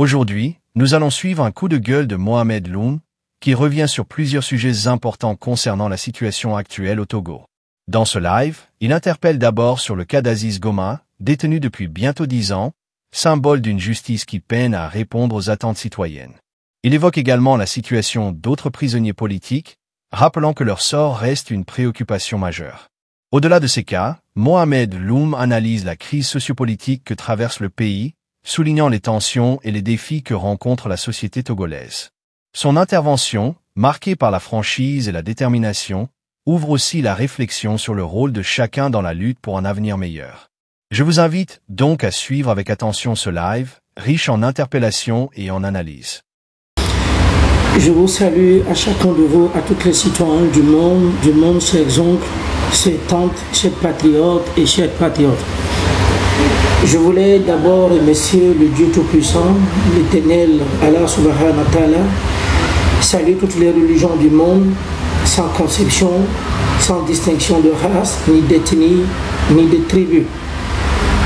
Aujourd'hui, nous allons suivre un coup de gueule de Mohamed Loum, qui revient sur plusieurs sujets importants concernant la situation actuelle au Togo. Dans ce live, il interpelle d'abord sur le cas d'Aziz Goma, détenu depuis bientôt 10 ans, symbole d'une justice qui peine à répondre aux attentes citoyennes. Il évoque également la situation d'autres prisonniers politiques, rappelant que leur sort reste une préoccupation majeure. Au-delà de ces cas, Mohamed Loum analyse la crise sociopolitique que traverse le pays, soulignant les tensions et les défis que rencontre la société togolaise. Son intervention, marquée par la franchise et la détermination, ouvre aussi la réflexion sur le rôle de chacun dans la lutte pour un avenir meilleur. Je vous invite donc à suivre avec attention ce live, riche en interpellations et en analyses. Je vous salue à chacun de vous, à tous les citoyens du monde, chers oncles, chers tantes, chers patriotes et chers patriotes. Je voulais d'abord remercier le Dieu Tout-Puissant, l'Éternel Allah Subhanahu wa Ta'ala, saluer toutes les religions du monde, sans conception, sans distinction de race, ni d'ethnie, ni de tribu.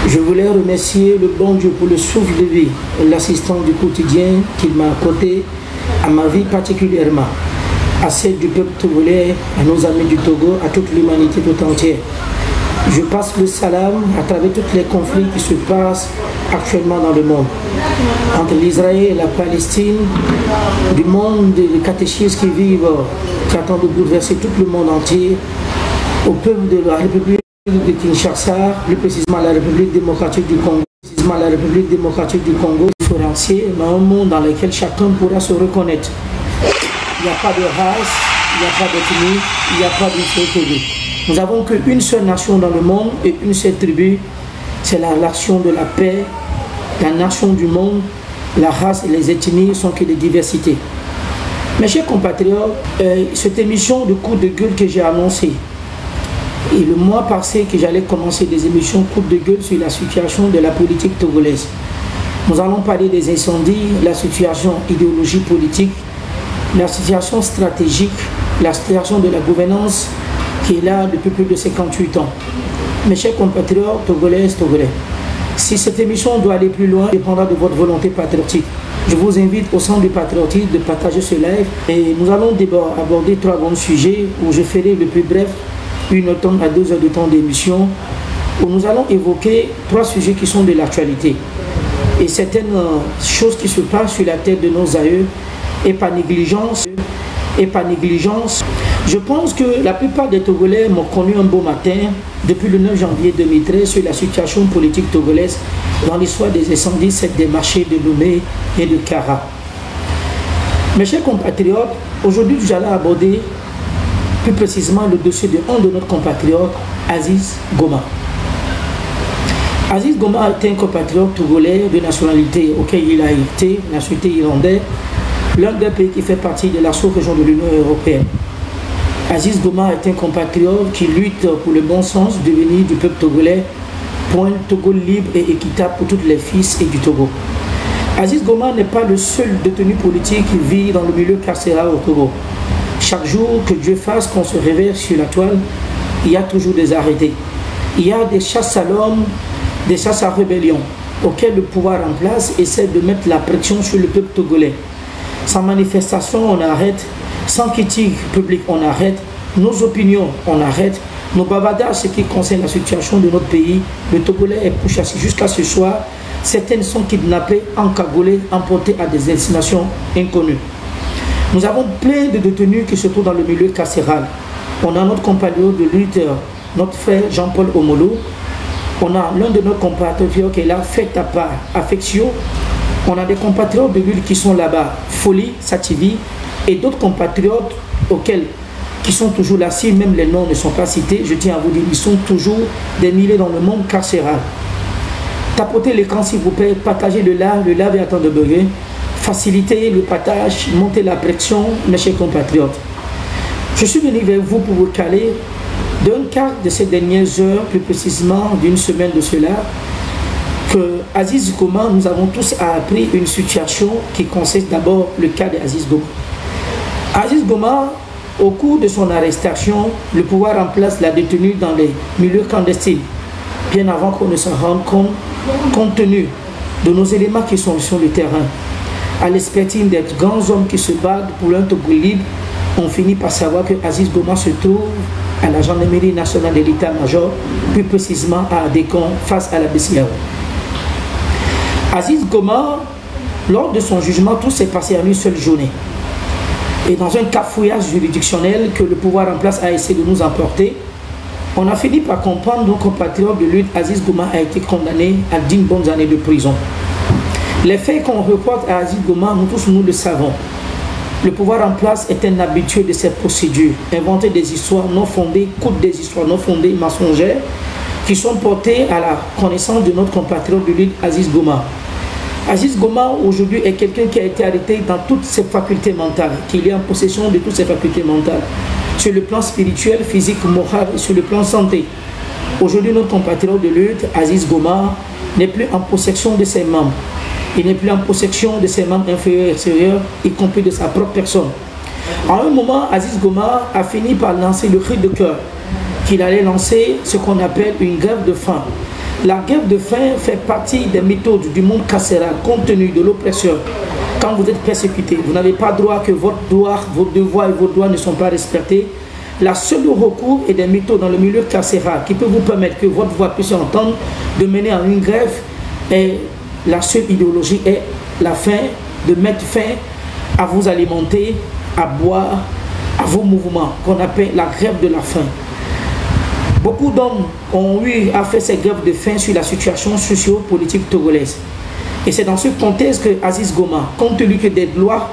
Je voulais remercier le bon Dieu pour le souffle de vie, l'assistance du quotidien qu'il m'a accordé à ma vie particulièrement, à celle du peuple togolais, à nos amis du Togo, à toute l'humanité tout entière. Je passe le salam à travers tous les conflits qui se passent actuellement dans le monde, entre l'Israël et la Palestine, du monde des catéchistes qui vivent, qui attendent de bouleverser tout le monde entier, au peuple de la République de Kinshasa, plus précisément la République démocratique du Congo, différenciée dans un monde dans lequel chacun pourra se reconnaître. Il n'y a pas de race, il n'y a pas d'ethnie, il n'y a pas de tribu. Nous n'avons qu'une seule nation dans le monde et une seule tribu, c'est la nation de la paix, la nation du monde. La race et les ethnies sont que des diversités. Mes chers compatriotes, cette émission de coup de gueule que j'ai annoncée, et le mois passé que j'allais commencer des émissions coup de gueule sur la situation de la politique togolaise. Nous allons parler des incendies, la situation idéologique politique, la situation stratégique, la situation de la gouvernance qui est là depuis plus de 58 ans. Mes chers compatriotes togolaises, togolais, si cette émission doit aller plus loin, dépendra de votre volonté patriotique. Je vous invite au centre du patriotisme de partager ce live et nous allons d'abord aborder 3 grands sujets où je ferai le plus bref 1 heure à 2 heures de temps d'émission où nous allons évoquer 3 sujets qui sont de l'actualité et certaines choses qui se passent sur la tête de nos aïeux et par négligence. Je pense que la plupart des Togolais m'ont connu un beau matin, depuis le 9 janvier 2013, sur la situation politique togolaise dans l'histoire des incendies des marchés de Lomé et de Kara. Mes chers compatriotes, aujourd'hui j'allais aborder plus précisément le dossier de un de notre compatriote, Aziz Goma. Aziz Goma était un compatriote togolais de nationalité auquel il a été, nationalité irlandaise, l'un des pays qui fait partie de la sous-région de l'Union européenne. Aziz Goma est un compatriote qui lutte pour le bon sens du devenir du peuple togolais pour un Togo libre et équitable pour toutes les fils et du Togo. Aziz Goma n'est pas le seul détenu politique qui vit dans le milieu carcéral au Togo. Chaque jour que Dieu fasse qu'on se réveille sur la toile, il y a toujours des arrêtés. Il y a des chasses à l'homme, des chasses à rébellion, auxquelles le pouvoir en place essaie de mettre la pression sur le peuple togolais. Sans manifestation, on arrête. Sans critique publique, on arrête. Nos opinions, on arrête. Nos bavardages, ce qui concerne la situation de notre pays, le Togolais est pourchassé jusqu'à ce soir. Certaines sont kidnappées, encagoulées, emportées à des destinations inconnues. Nous avons plein de détenus qui se trouvent dans le milieu carcéral. On a notre compagnon de lutte, notre frère Jean-Paul Omolo. On a l'un de nos compatriotes qui est là, fait à part, Affectio. On a des compatriotes de lutte qui sont là-bas, Folie, Sativi, et d'autres compatriotes qui sont toujours là, si même les noms ne sont pas cités, je tiens à vous dire, ils sont toujours des milliers dans le monde carcéral. Tapotez l'écran s'il vous plaît, partagez le live est en train de bugger, facilitez le partage, montez la pression, mes chers compatriotes. Je suis venu vers vous pour vous caler d'un quart de ces dernières heures, plus précisément d'une semaine de cela, que Aziz Goma, nous avons tous appris une situation qui consiste d'abord le cas d'Aziz Goma. Aziz Goma, au cours de son arrestation, le pouvoir en place l'a détenu dans les milieux clandestins, bien avant qu'on ne s'en rende compte, compte tenu de nos éléments qui sont sur le terrain, à l'expertise des grands hommes qui se battent pour un Togo libre, on finit par savoir que Aziz Goma se trouve à la gendarmerie nationale de l'état-major, plus précisément à Adécon, face à la BCAO. Aziz Goma, lors de son jugement, tout s'est passé en une seule journée. Et dans un cafouillage juridictionnel que le pouvoir en place a essayé de nous emporter, on a fini par comprendre nos compatriotes de lutte. Aziz Goma a été condamné à 10 bonnes années de prison. Les faits qu'on reporte à Aziz Goma, nous tous nous le savons. Le pouvoir en place est un habitué de cette procédure. Inventer des histoires non fondées, coûte des histoires non fondées, mensongères, qui sont portées à la connaissance de notre compatriote de lutte Aziz Goma. Aziz Goma aujourd'hui est quelqu'un qui a été arrêté dans toutes ses facultés mentales, qui est en possession de toutes ses facultés mentales, sur le plan spirituel, physique, moral et sur le plan santé. Aujourd'hui, notre compatriote de lutte, Aziz Goma, n'est plus en possession de ses membres. Il n'est plus en possession de ses membres inférieurs et extérieurs, y compris de sa propre personne. À un moment, Aziz Goma a fini par lancer le cri de cœur qu'il allait lancer ce qu'on appelle une grève de faim. La grève de faim fait partie des méthodes du monde carcéral compte tenu de l'oppression. Quand vous êtes persécuté, vous n'avez pas droit que vos devoirs et vos droits ne sont pas respectés. La seule recours est des méthodes dans le milieu carcéral qui peut vous permettre que votre voix puisse entendre, de mener à une grève. Et la seule idéologie est la faim, de mettre fin à vous alimenter, à boire, à vos mouvements, qu'on appelle la grève de la faim. Beaucoup d'hommes ont eu à faire ces grèves de faim sur la situation socio-politique togolaise. Et c'est dans ce contexte que Aziz Goma, compte tenu que des lois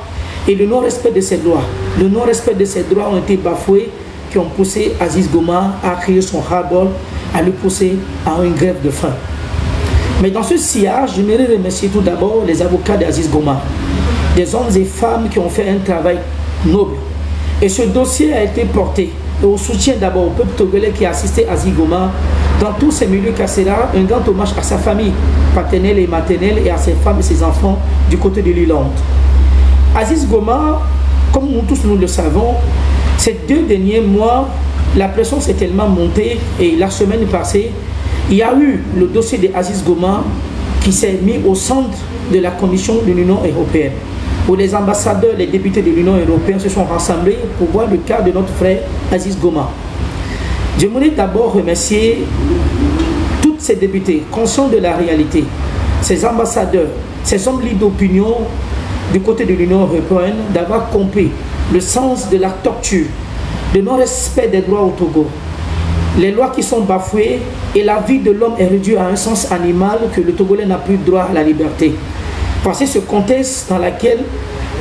et le non-respect de ces lois, le non-respect de ces droits ont été bafoués, qui ont poussé Aziz Goma à créer son ras-le-bol, à le pousser à une grève de faim. Mais dans ce sillage, je voudrais remercier tout d'abord les avocats d'Aziz Goma, des hommes et femmes qui ont fait un travail noble. Et ce dossier a été porté au soutien d'abord au peuple togolais qui a assisté à Aziz Goma dans tous ces milieux carcéraux, un grand hommage à sa famille paternelle et maternelle et à ses femmes et ses enfants du côté de l'île. Aziz Goma, comme nous tous nous le savons, ces 2 derniers mois, la pression s'est tellement montée et la semaine passée, il y a eu le dossier d'Aziz Goma qui s'est mis au centre de la commission de l'Union européenne, où les ambassadeurs, les députés de l'Union européenne se sont rassemblés pour voir le cas de notre frère Aziz Goma. Je voudrais d'abord remercier tous ces députés, conscients de la réalité, ces ambassadeurs, ces hommes libres d'opinion du côté de l'Union européenne, d'avoir compris le sens de la torture, le non-respect des droits au Togo, les lois qui sont bafouées et la vie de l'homme est réduite à un sens animal que le Togolais n'a plus droit à la liberté. Parce que ce contexte dans lequel,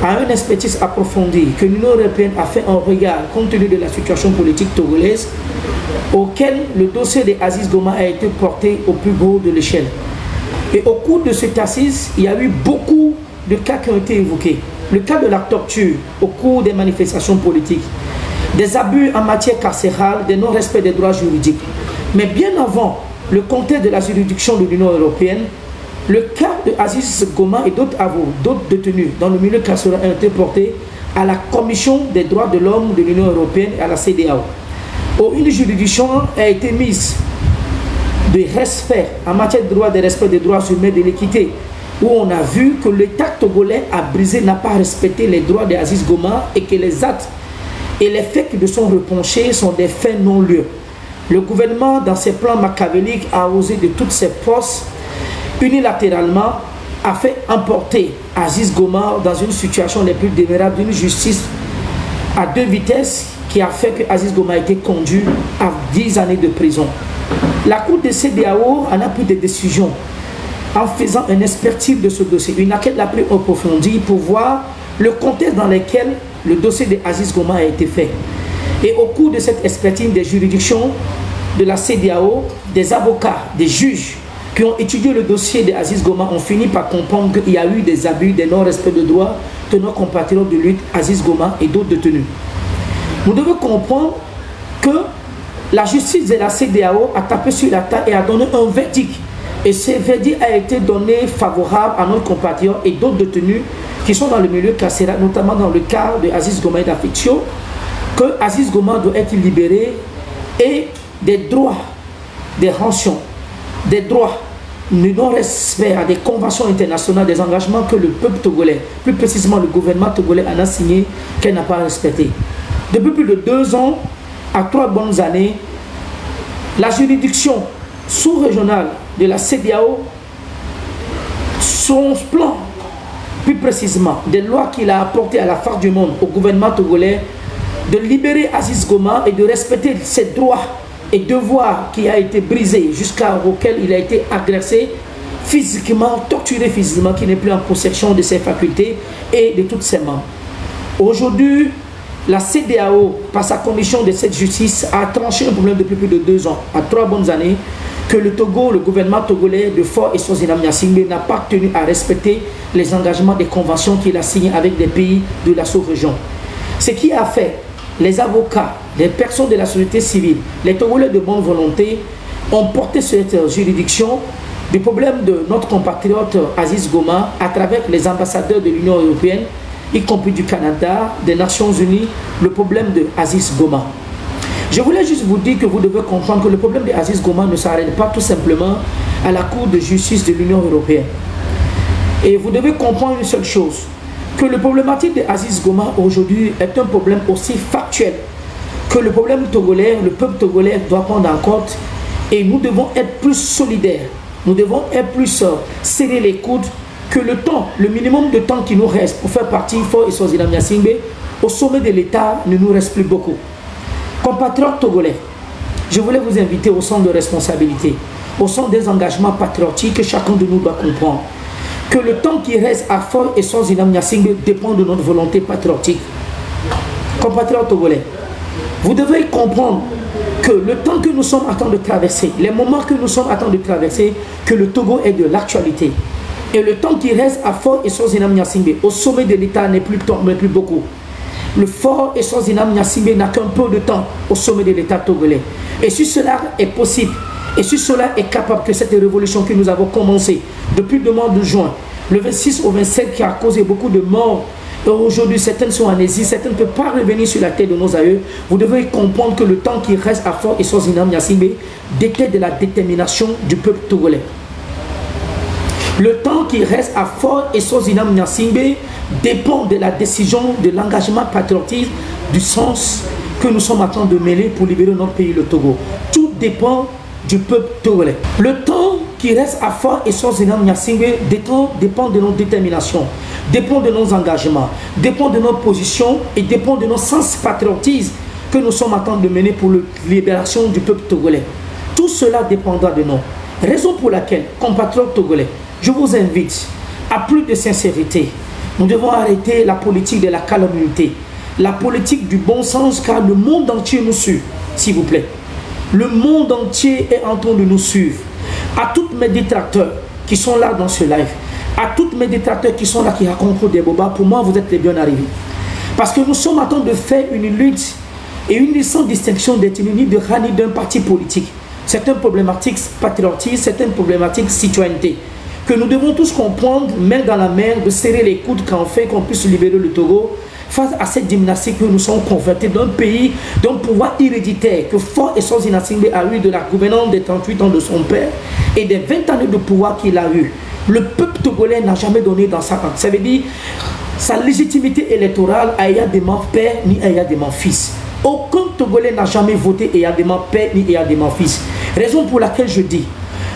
à une expertise approfondie, que l'Union européenne a fait un regard compte tenu de la situation politique togolaise, auquel le dossier d'Aziz Goma a été porté au plus haut de l'échelle. Et au cours de cette assise, il y a eu beaucoup de cas qui ont été évoqués. Le cas de la torture au cours des manifestations politiques, des abus en matière carcérale, des non-respects des droits juridiques. Mais bien avant le contexte de la juridiction de l'Union européenne, le cas d'Aziz Goma et d'autres détenus dans le milieu carcéral a été porté à la Commission des droits de l'homme de l'Union européenne et à la CEDEAO. Où une juridiction a été mise de respect en matière de droit, de respect des droits humains, de l'équité, où on a vu que l'État togolais a brisé, n'a pas respecté les droits d'Aziz Goma et que les actes et les faits qui lui sont reprochés sont des faits non-lieux. Le gouvernement, dans ses plans machiavéliques, a osé de toutes ses forces, unilatéralement, a fait emporter Aziz Goma dans une situation les plus démérables d'une justice à 2 vitesses qui a fait que Aziz Goma a été conduit à 10 années de prison. La Cour de CEDEAO en a pris des décisions en faisant une expertise de ce dossier, une enquête la plus approfondie pour voir le contexte dans lequel le dossier d'Aziz Goma a été fait. Et au cours de cette expertise des juridictions de la CEDEAO, des avocats, des juges qui ont étudié le dossier d'Aziz Goma ont fini par comprendre qu'il y a eu des abus, des non-respects de droits de nos compatriotes de lutte, Aziz Goma et d'autres détenus. Nous devons comprendre que la justice de la CEDEAO a tapé sur la table et a donné un verdict. Et ce verdict a été donné favorable à nos compatriotes et d'autres détenus qui sont dans le milieu carcéral, notamment dans le cas d'Aziz Goma et d'Afficio, que Aziz Goma doit être libéré et des droits, des rançons, des droits non-respect à des conventions internationales, des engagements que le peuple togolais, plus précisément le gouvernement togolais, en a signé, qu'elle n'a pas respecté. Depuis plus de 2 ans à 3 bonnes années, la juridiction sous-régionale de la CEDEAO, son plan, plus précisément, des lois qu'il a apportées à la face du monde, au gouvernement togolais, de libérer Aziz Goma et de respecter ses droits et devoirs qui a été brisé jusqu'à auquel il a été agressé physiquement, torturé physiquement, qui n'est plus en possession de ses facultés et de toutes ses membres. Aujourd'hui, la CEDEAO, par sa commission de cette justice, a tranché un problème depuis plus de 2 ans, à 3 bonnes années, que le Togo, le gouvernement togolais de Faure et Swazilam Gnassingbé n'a pas tenu à respecter les engagements des conventions qu'il a signées avec des pays de la sous-région. Ce qui a fait les avocats, les personnes de la société civile, les Togolais de bonne volonté ont porté cette juridiction du problème de notre compatriote Aziz Goma à travers les ambassadeurs de l'Union européenne, y compris du Canada, des Nations Unies, le problème de Aziz Goma. Je voulais juste vous dire que vous devez comprendre que le problème de Aziz Goma ne s'arrête pas tout simplement à la Cour de justice de l'Union européenne. Et vous devez comprendre une seule chose, que le problématique de Aziz Goma aujourd'hui est un problème aussi factuel que le problème togolais, le peuple togolais doit prendre en compte, et nous devons être plus solidaires, nous devons être plus serrer les coudes, que le temps, le minimum de temps qui nous reste pour faire partie Faure et Swazilam Gnassingbé au sommet de l'État ne nous reste plus beaucoup. Compatriotes togolais, je voulais vous inviter au centre de responsabilité, au centre des engagements patriotiques que chacun de nous doit comprendre. Que le temps qui reste à Faure et Swazilam Gnassingbé dépend de notre volonté patriotique. Compatriotes togolais, vous devez comprendre que le temps que nous sommes en train de traverser, les moments que nous sommes en train de traverser, que le Togo est de l'actualité. Et le temps qui reste à Faure et Swazilam Gnassingbé au sommet de l'État n'est plus beaucoup. Le Faure et Swazilam Gnassingbé n'a qu'un peu de temps au sommet de l'État togolais. Et si cela est possible, et si cela est capable, que cette révolution que nous avons commencée depuis le mois de juin, le 26 au 27, qui a causé beaucoup de morts, et aujourd'hui certaines sont en exil, certaines ne peuvent pas revenir sur la terre de nos aïeux, vous devez comprendre que le temps qui reste à Faure et Swazilam Gnassingbé dépend de la détermination du peuple togolais. Le temps qui reste à Faure et Swazilam Gnassingbé dépend de la décision, de l'engagement patriotique, du sens que nous sommes en train de mêler pour libérer notre pays, le Togo. Tout dépend du peuple togolais. Le temps qui reste à Faure et Swazilam Gnassingbé dépend de notre détermination, dépend de nos engagements, dépend de notre position et dépend de nos sens patriotisme que nous sommes en train de mener pour la libération du peuple togolais. Tout cela dépendra de nous. Raison pour laquelle, compatriotes togolais, je vous invite à plus de sincérité. Nous devons arrêter la politique de la calomnie, la politique du bon sens, car le monde entier nous suit, s'il vous plaît. Le monde entier est en train de nous suivre. À tous mes détracteurs qui sont là dans ce live, à tous mes détracteurs qui sont là, qui racontent des bobas, pour moi, vous êtes les bien arrivés. Parce que nous sommes en train de faire une lutte et une lutte sans distinction d'ethnie, de rang, d'un parti politique. C'est une problématique patriotique, c'est une problématique citoyenneté. Que nous devons tous comprendre, main dans la main, de serrer les coudes quand on fait qu'on puisse libérer le Togo face à cette gymnastique que nous sommes convertis d'un pays, d'un pouvoir héréditaire que Faure et Swazilam Gnassingbé a eu de la gouvernance des 38 ans de son père et des 20 années de pouvoir qu'il a eu. Le peuple togolais n'a jamais donné dans sa langue. Ça veut dire sa légitimité électorale à Eyadema père ni à Eyadema fils. Aucun Togolais n'a jamais voté Eyadema père ni Eyadema fils. Raison pour laquelle je dis,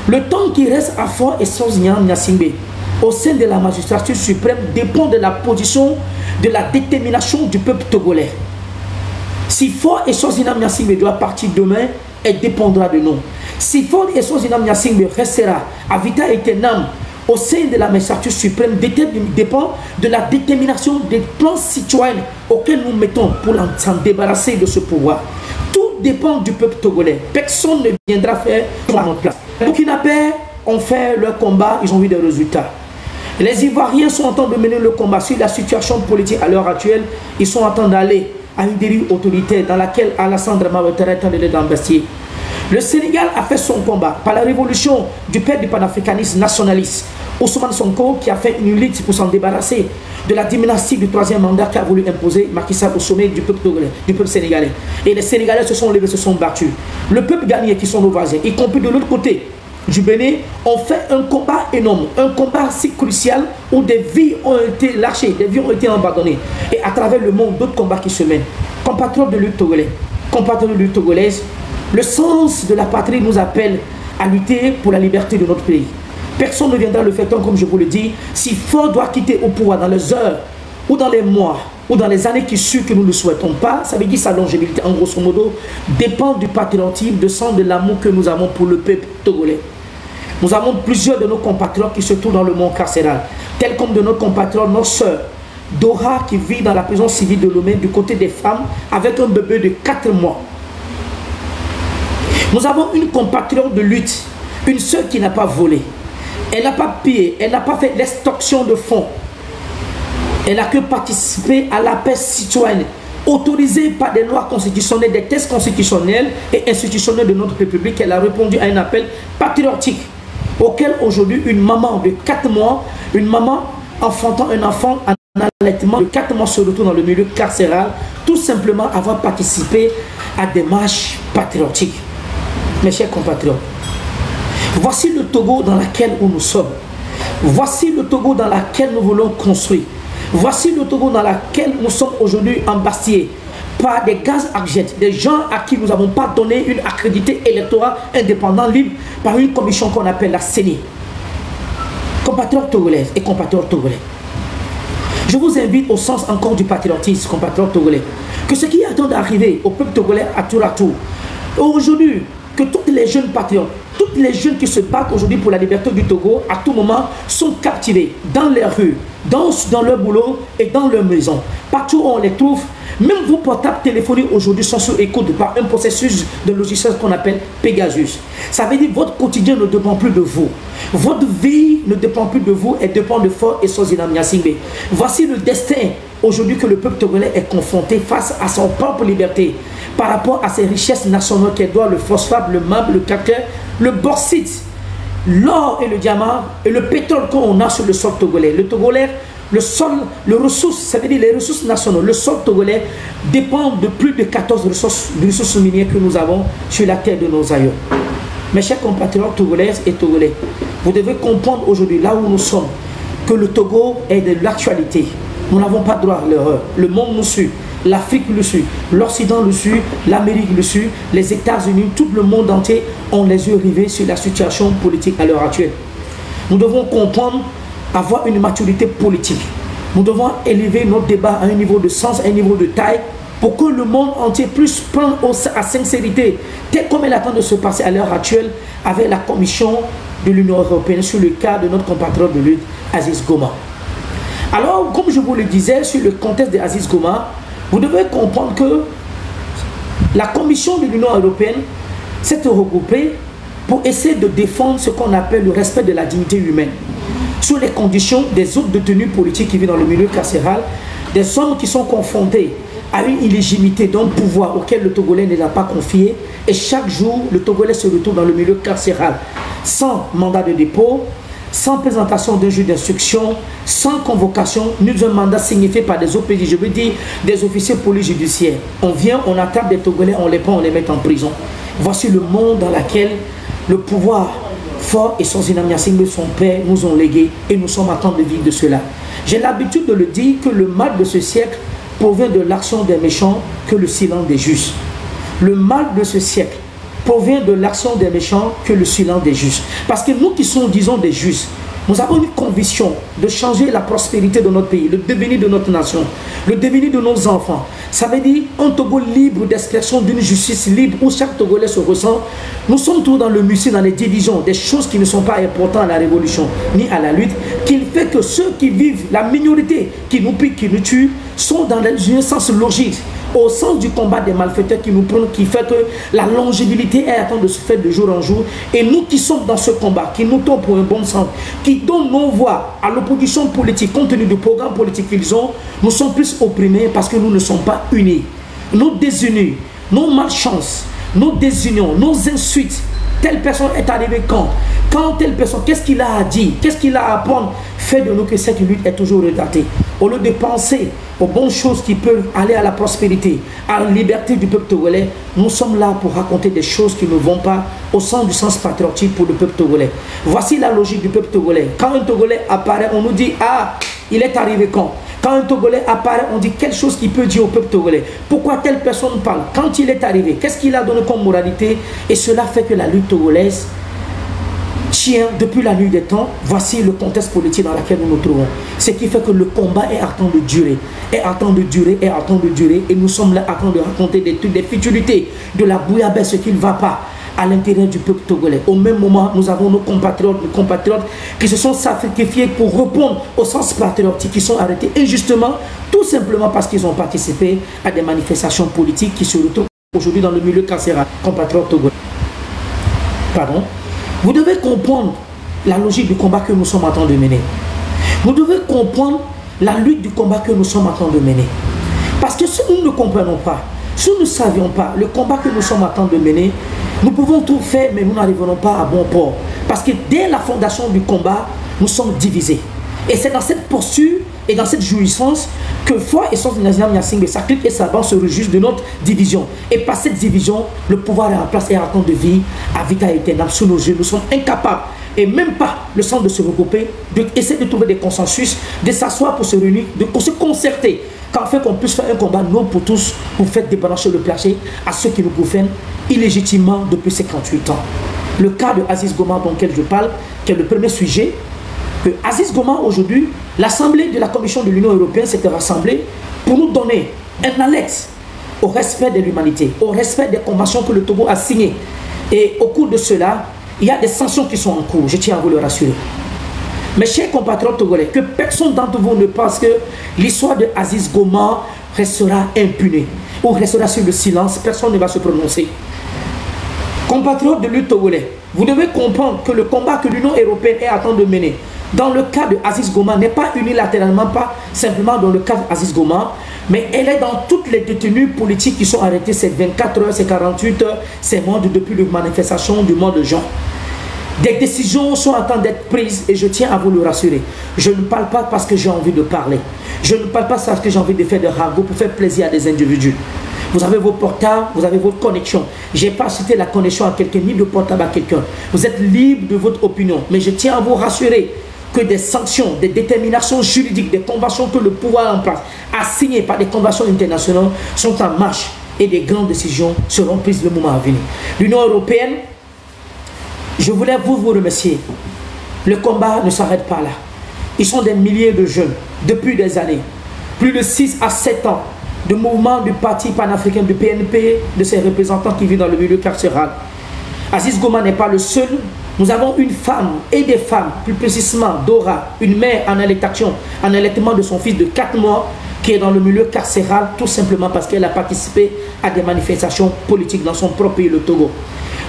le temps qui reste à Faure et Swazilam Gnassingbé au sein de la magistrature suprême dépend de la position, de la détermination du peuple togolais. Si Faure et Swazilam Gnassingbé doit partir demain, elle dépendra de nous. Si Faure et Swazilam Gnassingbé restera à vita aeternam au sein de la magistrature suprême, dépend de la détermination des plans citoyens auxquels nous mettons pour s'en débarrasser de ce pouvoir. Tout dépend du peuple togolais. Personne ne viendra faire à notre place. Les Burkinabés ont fait leur combat, ils ont eu des résultats. Les Ivoiriens sont en train de mener le combat sur la situation politique à l'heure actuelle. Ils sont en train d'aller à une dérive autoritaire dans laquelle Alassane Dramane Ouattara est en train d'investir. Le Sénégal a fait son combat par la révolution du père du panafricanisme nationaliste, Ousmane Sonko, qui a fait une lutte pour s'en débarrasser de la dynastie du troisième mandat qu'a voulu imposer Macky Sall au sommet du peuple togolais, du peuple sénégalais. Et les Sénégalais se sont levés, se sont battus. Le peuple gagné, qui sont nos voisins, y compris de l'autre côté, du Bénin ont fait un combat énorme, un combat si crucial où des vies ont été lâchées, des vies ont été abandonnées. Et à travers le monde, d'autres combats qui se mènent. Compatriotes de lutte togolais, compatriotes de lutte togolaise, le sens de la patrie nous appelle à lutter pour la liberté de notre pays. Personne ne viendra le faire tant, comme je vous le dis, si Faure doit quitter au pouvoir dans les heures ou dans les mois ou dans les années qui suivent que nous ne souhaitons pas, ça veut dire sa longévité, en grosso modo, dépend du patriotisme, de sang, de l'amour que nous avons pour le peuple togolais. Nous avons plusieurs de nos compatriotes qui se trouvent dans le monde carcéral, tels comme de nos compatriotes, nos sœurs, Dora qui vit dans la prison civile de Lomé du côté des femmes avec un bébé de 4 mois. Nous avons une compatriote de lutte, une sœur qui n'a pas volé, elle n'a pas pillé, elle n'a pas fait l'extorsion de fonds. Elle n'a que participé à la paix citoyenne, autorisée par des lois constitutionnelles, des textes constitutionnels et institutionnels de notre République. Elle a répondu à un appel patriotique auquel aujourd'hui une maman de 4 mois, une maman enfantant un enfant en allaitement de 4 mois se retrouve dans le milieu carcéral, tout simplement avoir participé à des marches patriotiques. Mes chers compatriotes, voici le Togo dans lequel nous sommes. Voici le Togo dans lequel nous voulons construire. Voici le Togo dans lequel nous sommes aujourd'hui embastillés par des gaz argent, des gens à qui nous n'avons pas donné une accrédité électorale indépendante libre par une commission qu'on appelle la CENI. Compatriotes togolaises et compatriotes togolais, je vous invite au sens encore du patriotisme, compatriotes togolais, que ce qui attend d'arriver au peuple togolais à tour, aujourd'hui, que toutes les jeunes patriotes, toutes les jeunes qui se battent aujourd'hui pour la liberté du Togo, à tout moment, sont captivés dans les rues, dans leur boulot et dans leur maison. Partout où on les trouve, même vos portables téléphoniques aujourd'hui sont sous écoute par un processus de logiciel qu'on appelle Pegasus. Ça veut dire que votre quotidien ne dépend plus de vous. Votre vie ne dépend plus de vous, elle dépend de Faure et Sozina Nyasingbe. Voici le destin aujourd'hui que le peuple togolais est confronté face à son propre liberté par rapport à ses richesses nationales qu'elle doit, le phosphate, le marbre, le calcaire, le bauxite, l'or et le diamant et le pétrole qu'on a sur le sol togolais. Le togolais, le sol, les ressources, ça veut dire les ressources nationales, le sol togolais dépend de plus de 14 ressources minières que nous avons sur la terre de nos aïeux. Mes chers compatriotes togolaises et togolais, vous devez comprendre aujourd'hui, là où nous sommes, que le Togo est de l'actualité. Nous n'avons pas droit à l'erreur. Le monde nous suit, l'Afrique le suit, l'Occident le suit, l'Amérique le suit, les États-Unis, tout le monde entier ont les yeux rivés sur la situation politique à l'heure actuelle. Nous devons comprendre, avoir une maturité politique. Nous devons élever notre débat à un niveau de sens, à un niveau de taille, pour que le monde entier puisse prendre à sincérité, tel comme elle attend de se passer à l'heure actuelle avec la Commission de l'Union européenne sur le cas de notre compatriote de lutte, Aziz Goma. Alors, comme je vous le disais, sur le contexte d'Aziz Goma, vous devez comprendre que la Commission de l'Union européenne s'est regroupée pour essayer de défendre ce qu'on appelle le respect de la dignité humaine sur les conditions des autres détenus politiques qui vivent dans le milieu carcéral, des hommes qui sont confrontés à une illégitimité d'un pouvoir auquel le Togolais ne l'a pas confié, et chaque jour, le Togolais se retrouve dans le milieu carcéral sans mandat de dépôt, sans présentation d'un juge d'instruction, sans convocation, ni d'un mandat signifié par des OPJ, je veux dire des officiers police judiciaires. On vient, on attrape des Togolais, on les prend, on les met en prison. Voici le monde dans lequel le pouvoir Faure et Sozina Nyasingbe, son père, nous ont légué et nous sommes en train de vivre de cela. J'ai l'habitude de le dire que le mal de ce siècle provient de l'action des méchants que le silence des justes. Le mal de ce siècle provient de l'action des méchants que le silence des justes. Parce que nous qui sommes, disons, des justes, nous avons une conviction de changer la prospérité de notre pays, le devenir de notre nation, le devenir de nos enfants. Ça veut dire un Togo libre d'expression d'une justice libre où chaque Togolais se ressent. Nous sommes tous dans le musée, dans les divisions, des choses qui ne sont pas importantes à la révolution ni à la lutte, qui fait que ceux qui vivent, la minorité qui nous pique, qui nous tue, sont dans un sens logique, au sens du combat des malfaiteurs qui nous prennent, qui fait que la longévité est en train de se faire de jour en jour. Et nous qui sommes dans ce combat, qui nous tombons pour un bon sens, qui donnent nos voix à l'opposition politique, compte tenu du programme politique qu'ils ont, nous sommes plus opprimés parce que nous ne sommes pas unis. Nos désunis, nos malchances, nos désunions, nos insultes Telle personne est arrivée quand? Quand telle personne, qu'est-ce qu'il a à dire? Qu'est-ce qu'il a à apprendre? Fait de nous que cette lutte est toujours retardée. Au lieu de penser aux bonnes choses qui peuvent aller à la prospérité, à la liberté du peuple togolais, nous sommes là pour raconter des choses qui ne vont pas au sens du sens patriotique pour le peuple togolais. Voici la logique du peuple togolais. Quand un Togolais apparaît, on nous dit « Ah, il est arrivé quand ?» Quand un Togolais apparaît, on dit quelque chose qui peut dire au peuple togolais. Pourquoi telle personne parle? Quand il est arrivé, qu'est-ce qu'il a donné comme moralité? Et cela fait que la lutte togolaise tient depuis la nuit des temps. Voici le contexte politique dans lequel nous nous trouvons. Ce qui fait que le combat est en train de durer, et nous sommes là en train de raconter des trucs, des futilités, de la bouillabaisse, ce qui ne va pas à l'intérieur du peuple togolais. Au même moment, nous avons nos compatriotes qui se sont sacrifiés pour répondre au sens patriotique, qui sont arrêtés injustement, tout simplement parce qu'ils ont participé à des manifestations politiques qui se retrouvent aujourd'hui dans le milieu carcéral. Compatriotes togolais. Pardon. Vous devez comprendre la logique du combat que nous sommes en train de mener. Vous devez comprendre la lutte du combat que nous sommes en train de mener. Parce que si nous ne comprenons pas, si nous ne savions pas le combat que nous sommes en train de mener, nous pouvons tout faire, mais nous n'arriverons pas à bon port. Parce que dès la fondation du combat, nous sommes divisés. Et c'est dans cette posture et dans cette jouissance que foi et sens de Nazina Nyasingbe, sa clique et sa bande se réjouissent de notre division. Et par cette division, le pouvoir est en place et en train de vie à vita éternelle sous nos yeux. Nous sommes incapables, et même pas le sens de se regrouper, d'essayer de trouver des consensus, de s'asseoir pour se réunir, de se concerter, qu'en fait qu'on puisse faire un combat non pour tous, pour faire débrancher le plancher à ceux qui nous gouvernent illégitimement depuis 58 ans. Le cas de Aziz Goma dont je parle, qui est le premier sujet, que Aziz Goma aujourd'hui, l'Assemblée de la Commission de l'Union Européenne s'était rassemblée pour nous donner un annexe au respect de l'humanité, au respect des conventions que le Togo a signées. Et au cours de cela, il y a des sanctions qui sont en cours, je tiens à vous le rassurer. Mes chers compatriotes togolais, que personne d'entre vous ne pense que l'histoire de Aziz Goma restera impunée ou restera sur le silence, personne ne va se prononcer. Compatriotes de lutte togolais, vous devez comprendre que le combat que l'Union européenne est en train de mener dans le cas de Aziz Goma n'est pas unilatéralement, pas simplement dans le cas d'Aziz Goma, mais elle est dans toutes les détenus politiques qui sont arrêtés ces 24 heures, ces 48 heures, ces mois depuis les manifestations du mois de juin. Des décisions sont en train d'être prises et je tiens à vous le rassurer. Je ne parle pas parce que j'ai envie de parler. Je ne parle pas parce que j'ai envie de faire des ragots pour faire plaisir à des individus. Vous avez vos portables, vous avez votre connexion. Je n'ai pas cité la connexion à quelqu'un, ni le portable à quelqu'un. Vous êtes libre de votre opinion. Mais je tiens à vous rassurer que des sanctions, des déterminations juridiques, des conventions que le pouvoir en place a signées par des conventions internationales sont en marche et des grandes décisions seront prises le moment à venir. L'Union européenne, je voulais vous remercier. Le combat ne s'arrête pas là. Ils sont des milliers de jeunes depuis des années, plus de 6 à 7 ans, de mouvement du parti panafricain du PNP, de ses représentants qui vivent dans le milieu carcéral. Aziz Goma n'est pas le seul. Nous avons une femme et des femmes, plus précisément Dora, une mère en allaitement de son fils de 4 mois, qui est dans le milieu carcéral, tout simplement parce qu'elle a participé à des manifestations politiques dans son propre pays, le Togo.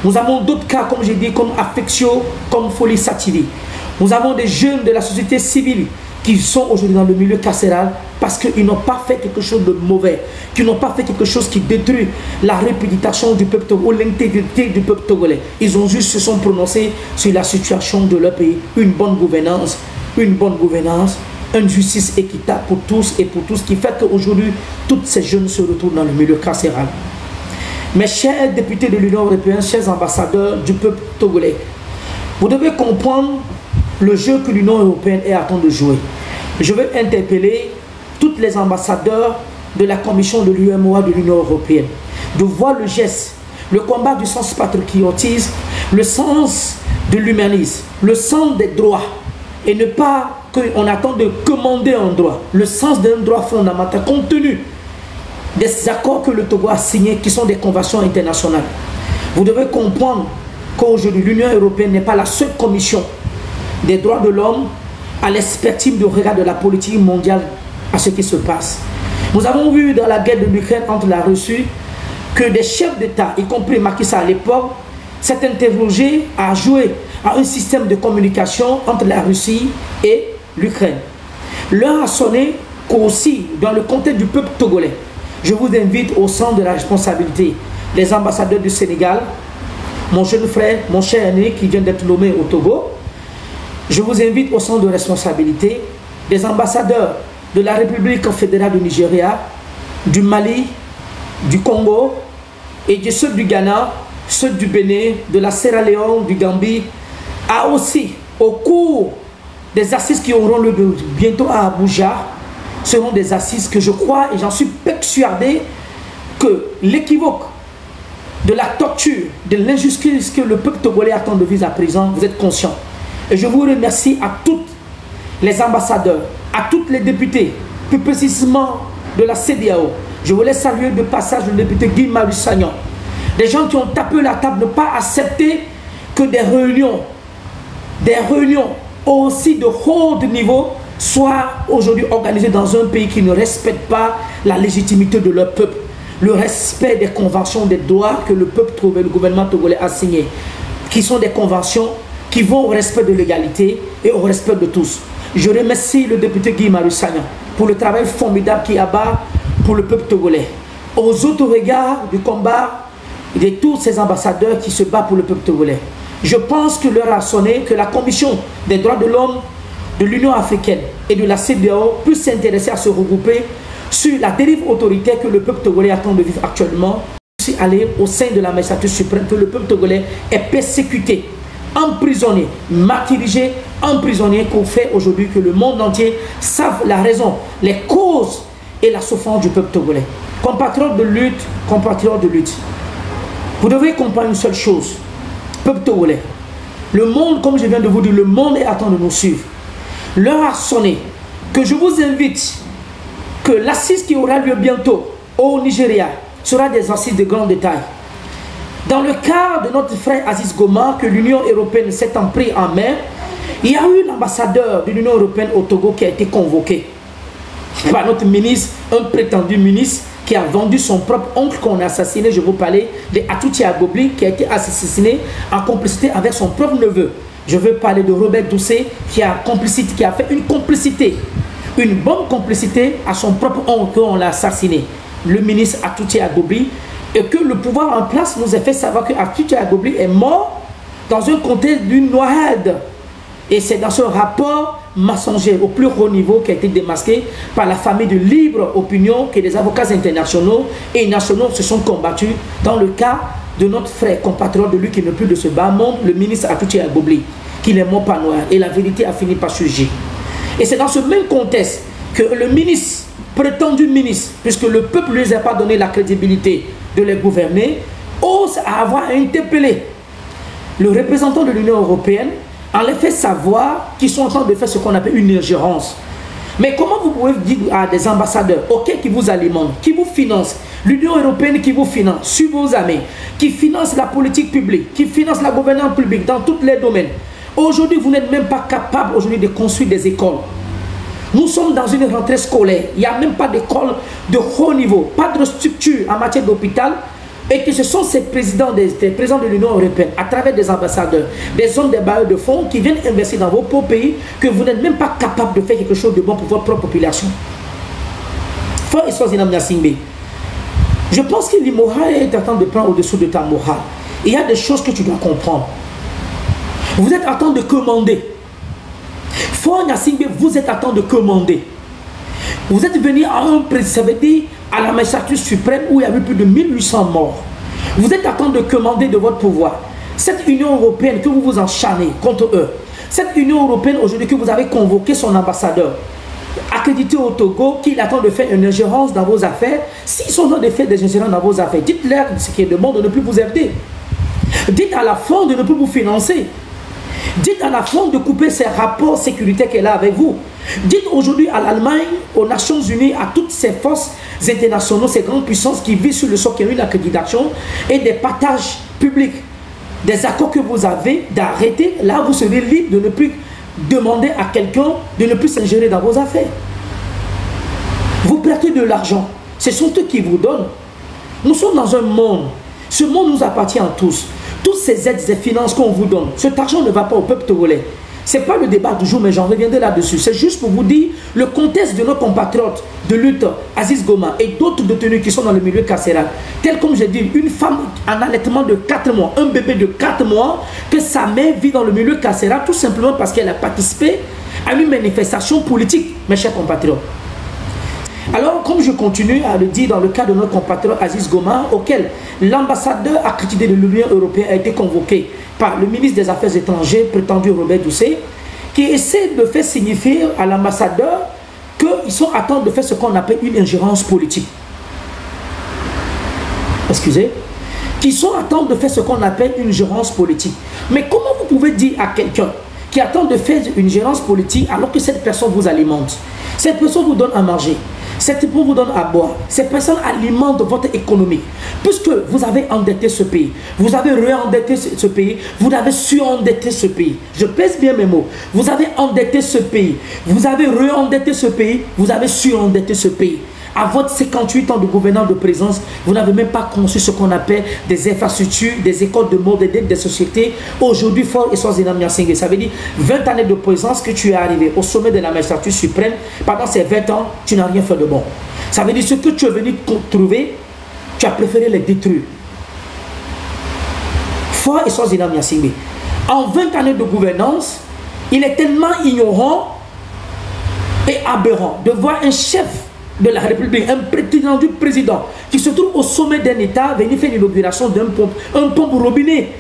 Nous avons d'autres cas, comme j'ai dit, comme Affectio, comme Folie Sativi. Nous avons des jeunes de la société civile qui sont aujourd'hui dans le milieu carcéral parce qu'ils n'ont pas fait quelque chose de mauvais, qui n'ont pas fait quelque chose qui détruit la réputation du peuple togolais ou l'intégrité du peuple togolais. Ils ont juste se sont prononcés sur la situation de leur pays, une bonne gouvernance, une justice équitable pour tous et pour tous, qui fait qu'aujourd'hui, toutes ces jeunes se retrouvent dans le milieu carcéral. Mes chers députés de l'Union européenne, chers ambassadeurs du peuple togolais, vous devez comprendre le jeu que l'Union européenne est en train de jouer. Je veux interpeller tous les ambassadeurs de la Commission de l'UEMOA de l'Union européenne de voir le geste, le combat du sens patriotisme, le sens de l'humanisme, le sens des droits, et ne pas qu'on attend de commander un droit, le sens d'un droit fondamental compte tenu des accords que le Togo a signés qui sont des conventions internationales. Vous devez comprendre qu'aujourd'hui l'Union européenne n'est pas la seule commission des droits de l'homme à l'expertise de regard de la politique mondiale à ce qui se passe. Nous avons vu dans la guerre de l'Ukraine entre la Russie que des chefs d'État, y compris Macky Sall à l'époque, s'est interrogé à jouer à un système de communication entre la Russie et l'Ukraine. L'un a sonné qu'aussi, dans le contexte du peuple togolais, je vous invite au centre de la responsabilité, les ambassadeurs du Sénégal, mon jeune frère, mon cher aîné qui vient d'être nommé au Togo. Je vous invite au centre de responsabilité des ambassadeurs de la République fédérale du Nigeria, du Mali, du Congo et de ceux du Ghana, ceux du Bénin, de la Sierra Leone, du Gambie, à aussi, au cours des assises qui auront lieu bientôt à Abuja, seront des assises que je crois et j'en suis persuadé que l'équivoque de la torture, de l'injustice que le peuple togolais attend de vivre à présent, vous êtes conscients. Et je vous remercie à tous les ambassadeurs, à tous les députés, plus précisément de la CEDEAO. Je voulais saluer de passage le député Guy Marius Sagnan. Des gens qui ont tapé la table, ne pas accepter que des réunions aussi de haut niveau soient aujourd'hui organisées dans un pays qui ne respecte pas la légitimité de leur peuple, le respect des conventions des droits que le peuple trouvé, le gouvernement togolais a signé, qui sont des conventions qui vont au respect de l'égalité et au respect de tous. Je remercie le député Guy Marius Sagnan pour le travail formidable qu'il abat pour le peuple togolais. Aux autres regards du combat de tous ces ambassadeurs qui se battent pour le peuple togolais. Je pense que l'heure a sonné, que la Commission des droits de l'homme de l'Union africaine et de la CEDEAO puisse s'intéresser à se regrouper sur la dérive autoritaire que le peuple togolais attend de vivre actuellement, puisse aller au sein de la magistrature suprême, que le peuple togolais est persécuté, emprisonné, martyrisé, emprisonné, qu'on fait aujourd'hui que le monde entier sache la raison, les causes et la souffrance du peuple togolais. Compatriotes de lutte, vous devez comprendre une seule chose, peuple togolais. Le monde, comme je viens de vous dire, le monde est attend de nous suivre. L'heure a sonné, que je vous invite, que l'assise qui aura lieu bientôt au Nigeria sera des assises de grand détail. Dans le cas de notre frère Aziz Goma, que l'Union européenne s'étant pris en main, il y a eu l'ambassadeur de l'Union européenne au Togo qui a été convoqué par notre ministre, un prétendu ministre qui a vendu son propre oncle qu'on a assassiné. Je vous parlais de Atouti Agobli qui a été assassiné en complicité avec son propre neveu. Je veux parler de Robert Doucet qui a fait une complicité, une bonne complicité à son propre oncle qu'on l'a assassiné, le ministre Atouti Agobli, et que le pouvoir en place nous a fait savoir que Atouti Agobli est mort dans un contexte d'une noyade. Et c'est dans ce rapport mensonger au plus haut niveau qui a été démasqué par la famille de Libre Opinion que les avocats internationaux et nationaux se sont combattus dans le cas de notre frère compatriote de lui qui n'est plus de ce bas monde, le ministre Atouti Agobli, qu'il est mort par noir. Et la vérité a fini par surgir. Et c'est dans ce même contexte que le ministre, prétendu ministre, puisque le peuple ne lui a pas donné la crédibilité de les gouverner, ose avoir interpellé le représentant de l'Union européenne en les fait savoir qu'ils sont en train de faire ce qu'on appelle une ingérence. Mais comment vous pouvez dire à des ambassadeurs, ok, qui vous alimentent, qui vous financent, l'Union européenne qui vous finance, sur vos armées, qui finance la politique publique, qui finance la gouvernance publique dans tous les domaines. Aujourd'hui, vous n'êtes même pas capable aujourd'hui de construire des écoles. Nous sommes dans une rentrée scolaire. Il n'y a même pas d'école de haut niveau, pas de structure en matière d'hôpital. Et que ce sont ces présidents, des présidents de l'Union européenne, à travers des ambassadeurs, des hommes, des bailleurs de fonds qui viennent investir dans vos propres pays, que vous n'êtes même pas capable de faire quelque chose de bon pour votre propre population. Frère Issois Zinam Nyasingbe, je pense que l'imoral est en train de prendre au-dessous de ta morale. Il y a des choses que tu dois comprendre. Vous êtes en train de commander. Frère Nyasingbe, vous êtes en train de commander. Vous êtes venu à un président, ça veut dire à la magistrature suprême où il y avait plus de 1800 morts. Vous êtes en train de commander de votre pouvoir. Cette Union européenne que vous vous encharnez contre eux, cette Union européenne aujourd'hui que vous avez convoqué son ambassadeur, accrédité au Togo, qu'il attend de faire une ingérence dans vos affaires, s'ils sont en train de faire des ingérences dans vos affaires, dites-leur ce qui est de bon de ne plus vous aider. Dites à la France de ne plus vous financer. Dites à la France de couper ces rapports sécuritaires qu'elle a avec vous. Dites aujourd'hui à l'Allemagne, aux Nations Unies, à toutes ces forces internationales, ces grandes puissances qui vivent sur le sol, qui ont une accréditation et des partages publics, des accords que vous avez, d'arrêter. Là, vous serez libre de ne plus demander à quelqu'un de ne plus s'ingérer dans vos affaires. Vous prêtez de l'argent. Ce sont eux qui vous donnent. Nous sommes dans un monde. Ce monde nous appartient à tous. Toutes ces aides et finances qu'on vous donne, cet argent ne va pas au peuple togolais. Ce n'est pas le débat du jour, mais j'en reviendrai là-dessus. C'est juste pour vous dire le contexte de nos compatriotes de lutte, Aziz Goma et d'autres détenus qui sont dans le milieu carcéral. Tel comme j'ai dit, une femme en allaitement de 4 mois, un bébé de 4 mois, que sa mère vit dans le milieu carcéral tout simplement parce qu'elle a participé à une manifestation politique, mes chers compatriotes. Alors, comme je continue à le dire dans le cas de notre compatriote Aziz Goma, auquel l'ambassadeur accrédité de l'Union européenne a été convoqué par le ministre des Affaires étrangères, prétendu Robert Doucet, qui essaie de faire signifier à l'ambassadeur qu'ils sont à temps de faire ce qu'on appelle une ingérence politique. Excusez. Qui sont à temps de faire ce qu'on appelle une ingérence politique. Mais comment vous pouvez dire à quelqu'un qui attend de faire une ingérence politique alors que cette personne vous alimente, cette personne vous donne à manger, cette personne vous donne à boire, cette personne alimente votre économie, puisque vous avez endetté ce pays, vous avez réendetté ce pays, vous avez surendetté ce pays. Je pèse bien mes mots. Vous avez endetté ce pays, vous avez réendetté ce pays, vous avez surendetté ce pays. À votre 58 ans de gouvernance de présence, vous n'avez même pas conçu ce qu'on appelle des infrastructures, des écoles de mode, des sociétés. Aujourd'hui, Faure Eswazina Nyasingbe, ça veut dire 20 années de présence que tu es arrivé au sommet de la magistrature suprême. Pendant ces 20 ans, tu n'as rien fait de bon. Ça veut dire ce que tu es venu trouver, tu as préféré les détruire. Faure Eswazina Nyasingbe, en 20 années de gouvernance, il est tellement ignorant et aberrant de voir un chef de la République, un prétendu président qui se trouve au sommet d'un État, venir faire l'inauguration d'un pompe, robinet.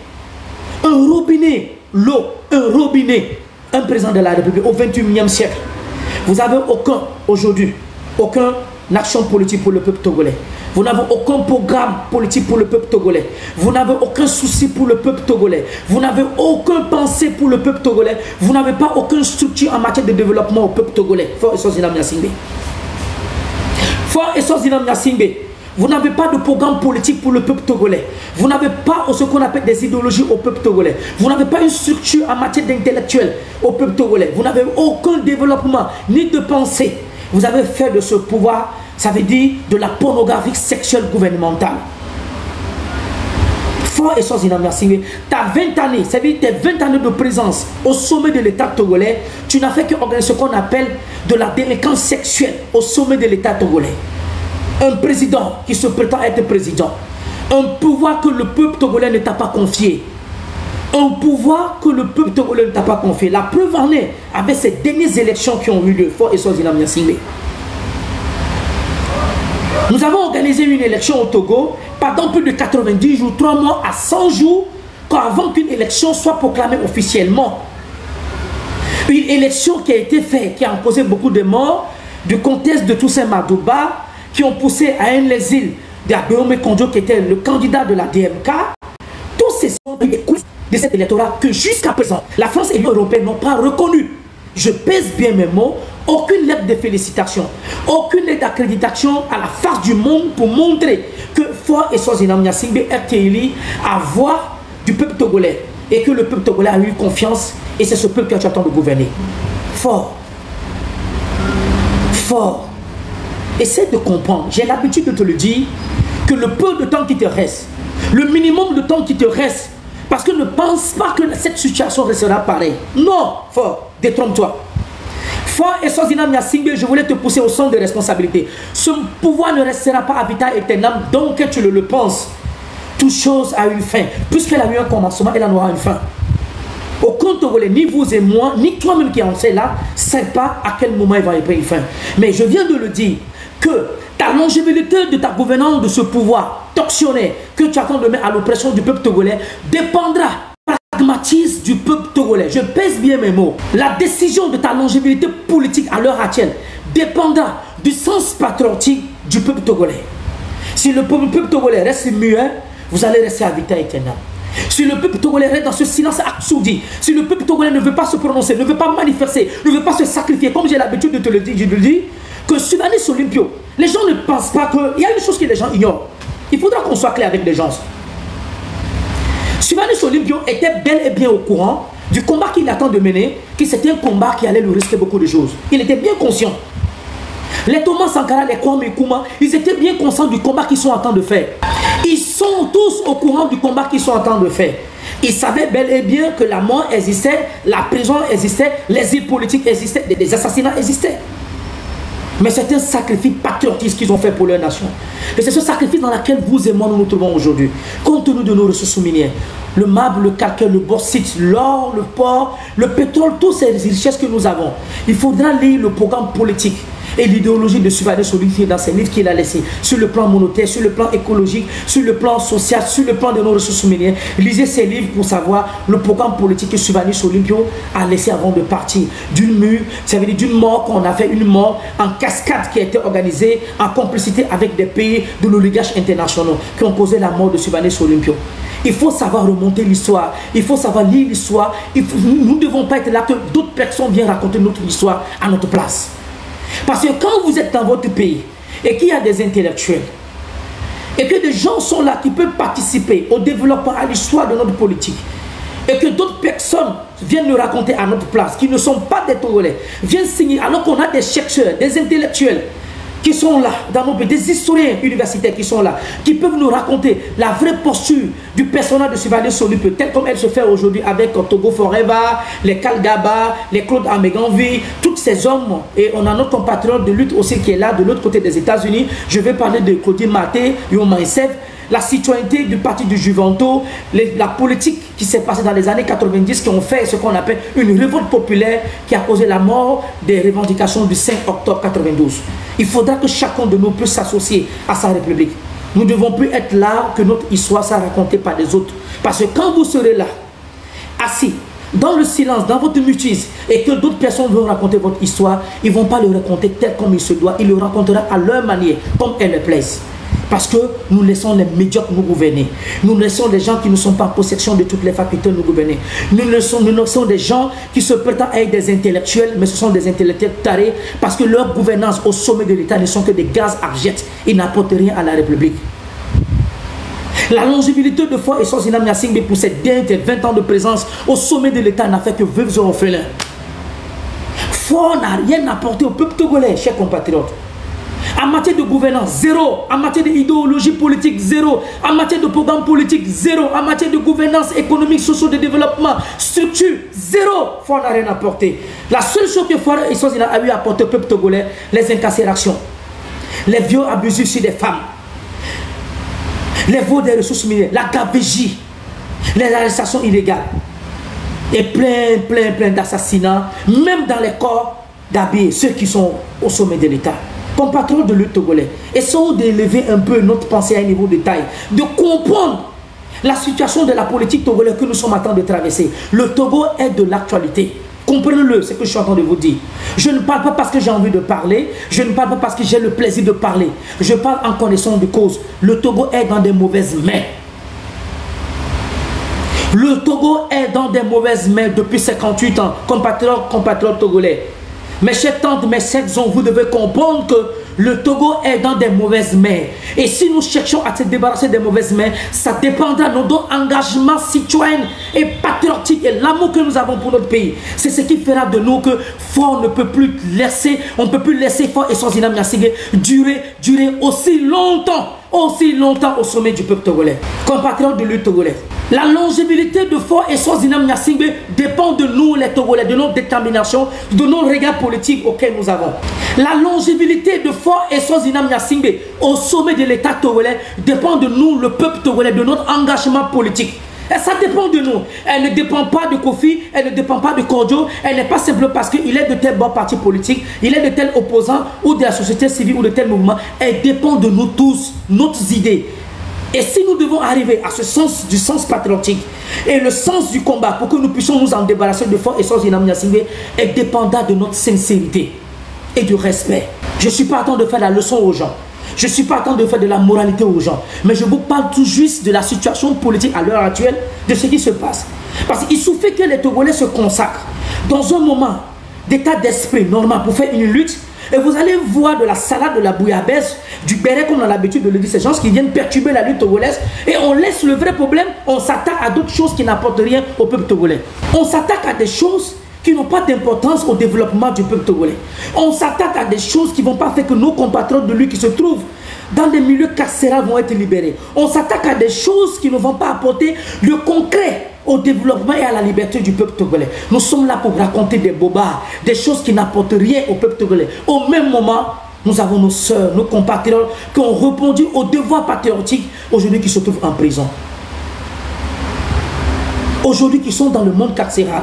Un robinet, l'eau, un robinet. Un président de la République au 21e siècle. Vous n'avez aujourd'hui, aucune action politique pour le peuple togolais. Vous n'avez aucun programme politique pour le peuple togolais. Vous n'avez aucun souci pour le peuple togolais. Vous n'avez aucune pensée pour le peuple togolais. Vous n'avez pas aucune structure en matière de développement au peuple togolais. Faure Eswazina Nyasingbe. Faure Eswazina Nyasingbe, vous n'avez pas de programme politique pour le peuple togolais. Vous n'avez pas ce qu'on appelle des idéologies au peuple togolais. Vous n'avez pas une structure en matière d'intellectuel au peuple togolais. Vous n'avez aucun développement ni de pensée. Vous avez fait de ce pouvoir, ça veut dire de la pornographie sexuelle gouvernementale. Faure Eswazina Nyasingbe, tu as 20 années, ça veut dire tes 20 années de présence au sommet de l'État togolais, tu n'as fait qu'organiser ce qu'on appelle de la délinquance sexuelle au sommet de l'État togolais. Un président qui se prétend être président, un pouvoir que le peuple togolais ne t'a pas confié, un pouvoir que le peuple togolais ne t'a pas confié. La preuve en est avec ces dernières élections qui ont eu lieu. Faure Eswazina Nyasingbe. Nous avons organisé une élection au Togo pendant plus de 90 jours, 3 mois à 100 jours, avant qu'une élection soit proclamée officiellement. Une élection qui a été faite, qui a causé beaucoup de morts, du contexte de Toussaint Madouba, qui ont poussé à un exil d'Abéomé Kondjo, qui était le candidat de la DMK. Tous ces sont des coups de cet électorat que jusqu'à présent, la France et l'Union européenne n'ont pas reconnu. Je pèse bien mes mots. Aucune lettre de félicitations, aucune lettre d'accréditation à la face du monde pour montrer que Faure Eswazina Nyasingbe est élu à voix du peuple togolais et que le peuple togolais a eu confiance et c'est ce peuple qui attend de gouverner. Faure. Essaie de comprendre, j'ai l'habitude de te le dire, que le peu de temps qui te reste, le minimum de temps qui te reste, parce que ne pense pas que cette situation restera pareille. Non, Faure, détrompe-toi. Faure Eswazina Nyasingbe, je voulais te pousser au centre de responsabilité. Ce pouvoir ne restera pas à vitam aeternam, donc que tu le penses. Toute chose a une fin. Puisqu'elle a eu un commencement, elle en aura une fin. Aucun Togolais, ni vous et moi, ni toi-même qui en sais là, ne sait pas à quel moment il va y avoir une fin. Mais je viens de le dire, que ta longévité de ta gouvernance de ce pouvoir tortionnaire que tu attends de mettre à l'oppression du peuple togolais dépendra pragmatisme du peuple togolais. Je pèse bien mes mots. La décision de ta longévité politique à l'heure actuelle dépendra du sens patriotique du peuple togolais. Si le peuple togolais reste muet, vous allez rester à vitam aeternam. Si le peuple togolais reste dans ce silence assourdi, si le peuple togolais ne veut pas se prononcer, ne veut pas manifester, ne veut pas se sacrifier, comme j'ai l'habitude de te le dire, je te le dis, que Sylvanus Olympio, les gens ne pensent pas que... Il y a une chose que les gens ignorent. Il faudra qu'on soit clair avec les gens. Sylvanus Olympio était bel et bien au courant du combat qu'il attend de mener, que c'était un combat qui allait lui risquer beaucoup de choses. Il était bien conscient. Les Thomas Sankara, les Kwame Nkrumah, ils étaient bien conscients du combat qu'ils sont en train de faire. Ils sont tous au courant du combat qu'ils sont en train de faire. Ils savaient bel et bien que la mort existait, la prison existait, l'exil politique existait, des assassinats existaient. Mais c'est un sacrifice patriotique qu'ils ont fait pour leur nation. Et c'est ce sacrifice dans lequel vous et moi nous nous trouvons aujourd'hui. Compte tenu de nos ressources minières, le marbre, le calcaire, le bauxite, l'or, le porc, le pétrole, toutes ces richesses que nous avons. Il faudra lire le programme politique et l'idéologie de Sylvain Solinpié dans ses livres qu'il a laissés, sur le plan monétaire, sur le plan écologique, sur le plan social, sur le plan de nos ressources minières. Lisez ces livres pour savoir le programme politique que Sylvain Solinpié a laissé avant de partir. D'une mue, ça veut dire d'une mort qu'on a fait, une mort en cascade qui a été organisée en complicité avec des pays de l'oligarche internationaux qui ont causé la mort de Sylvain Solinpié. Il faut savoir remonter l'histoire, il faut savoir lire l'histoire. Nous ne devons pas être là que d'autres personnes viennent raconter notre histoire à notre place. Parce que quand vous êtes dans votre pays et qu'il y a des intellectuels et que des gens sont là qui peuvent participer au développement, à l'histoire de notre politique et que d'autres personnes viennent nous raconter à notre place, qui ne sont pas des Togolais, viennent signer alors qu'on a des chercheurs, des intellectuels qui sont là, dans nos pays, des historiens universitaires qui sont là, qui peuvent nous raconter la vraie posture du personnage de Sylvain Solinpié, telle comme elle se fait aujourd'hui avec Togo Forever, les Kalgaba, les Claude Améganvi, tous ces hommes. Et on a notre compatriote de lutte aussi qui est là, de l'autre côté des États-Unis. Je vais parler de Claudie Maté, Yoma Issef, la citoyenneté du parti du Juventus, la politique qui s'est passée dans les années 90, qui ont fait ce qu'on appelle une révolte populaire qui a causé la mort des revendications du 5 octobre 92. Il faudra que chacun de nous puisse s'associer à sa République. Nous ne devons plus être là que notre histoire soit racontée par les autres. Parce que quand vous serez là, assis, dans le silence, dans votre mutisme, et que d'autres personnes vont raconter votre histoire, ils ne vont pas le raconter tel comme il se doit, ils le raconteront à leur manière, comme elle le plaise. Parce que nous laissons les médiocres nous gouverner. Nous laissons les gens qui ne sont pas en possession de toutes les facultés nous gouverner. Nous laissons des gens qui se prétendent être des intellectuels, mais ce sont des intellectuels tarés, parce que leur gouvernance au sommet de l'État ne sont que des gaz abjects. Ils n'apportent rien à la République. La longévité de foi et Sozina Nyasingbe pour ces derniers 20 ans de présence au sommet de l'État n'a fait que veuves et orphelins. Foi n'a rien apporté au peuple togolais, chers compatriotes. En matière de gouvernance, zéro. En matière d'idéologie politique, zéro. En matière de programme politique, zéro. En matière de gouvernance économique, sociale, de développement, structure, zéro. Foi n'a rien apporté. La seule chose que Foi et Sozina a eu à apporter au peuple togolais, les incarcérations, les viols abusifs sur des femmes, les vols des ressources minières, la gabegie, les arrestations illégales et plein d'assassinats, même dans les corps d'habillés, ceux qui sont au sommet de l'État. Compatriotes de lutte togolais, essayons d'élever un peu notre pensée à un niveau de taille, de comprendre la situation de la politique togolaise que nous sommes en train de traverser. Le Togo est de l'actualité. Comprenez-le, c'est ce que je suis en train de vous dire. Je ne parle pas parce que j'ai envie de parler, je ne parle pas parce que j'ai le plaisir de parler. Je parle en connaissance de cause. Le Togo est dans des mauvaises mains. Le Togo est dans des mauvaises mains depuis 58 ans, compatriotes togolais. Mes chers tantes, mes chers oncles, vous devez comprendre que le Togo est dans des mauvaises mains. Et si nous cherchons à se débarrasser des mauvaises mains, ça dépendra de notre engagement citoyen et patriotique et l'amour que nous avons pour notre pays. C'est ce qui fera de nous que Fort ne peut plus laisser, on ne peut plus laisser Fort et Sozina Nyasingbe durer aussi longtemps au sommet du peuple togolais. Compatriotes de lutte togolais. La longévité de Fort et Sozina Nyasingbe dépend de nous les Togolais, de notre détermination, de nos regards politiques auxquels nous avons. La longévité de Fort et Sozina Nyasingbe au sommet de l'État togolais dépend de nous, le peuple togolais, de notre engagement politique. Et ça dépend de nous. Elle ne dépend pas de Kofi, elle ne dépend pas de Kodjo, elle n'est pas simplement parce qu'il est de tel bon parti politique, il est de tel opposant ou de la société civile ou de tel mouvement. Elle dépend de nous tous, notre idée. Et si nous devons arriver à ce sens du sens patriotique et le sens du combat pour que nous puissions nous en débarrasser de Fort et Sozina Nyasingbe, elle dépendra de notre sincérité et du respect. Je ne suis pas en train de faire la leçon aux gens. Je ne suis pas en train de faire de la moralité aux gens. Mais je vous parle tout juste de la situation politique à l'heure actuelle, de ce qui se passe. Parce qu'il suffit que les Togolais se consacrent dans un moment d'état d'esprit normal pour faire une lutte. Et vous allez voir de la salade, de la bouillabaisse, du béret comme on a l'habitude de le dire, ces gens qui viennent perturber la lutte togolaise. Et on laisse le vrai problème, on s'attaque à d'autres choses qui n'apportent rien au peuple togolais. On s'attaque à des choses qui n'ont pas d'importance au développement du peuple togolais. On s'attaque à des choses qui ne vont pas faire que nos compatriotes de lui qui se trouvent dans des milieux carcérales vont être libérés. On s'attaque à des choses qui ne vont pas apporter le concret au développement et à la liberté du peuple togolais. Nous sommes là pour raconter des bobards, des choses qui n'apportent rien au peuple togolais. Au même moment, nous avons nos sœurs, nos compatriotes qui ont répondu aux devoirs patriotiques, aujourd'hui qui se trouvent en prison. Aujourd'hui qui sont dans le monde carcéral.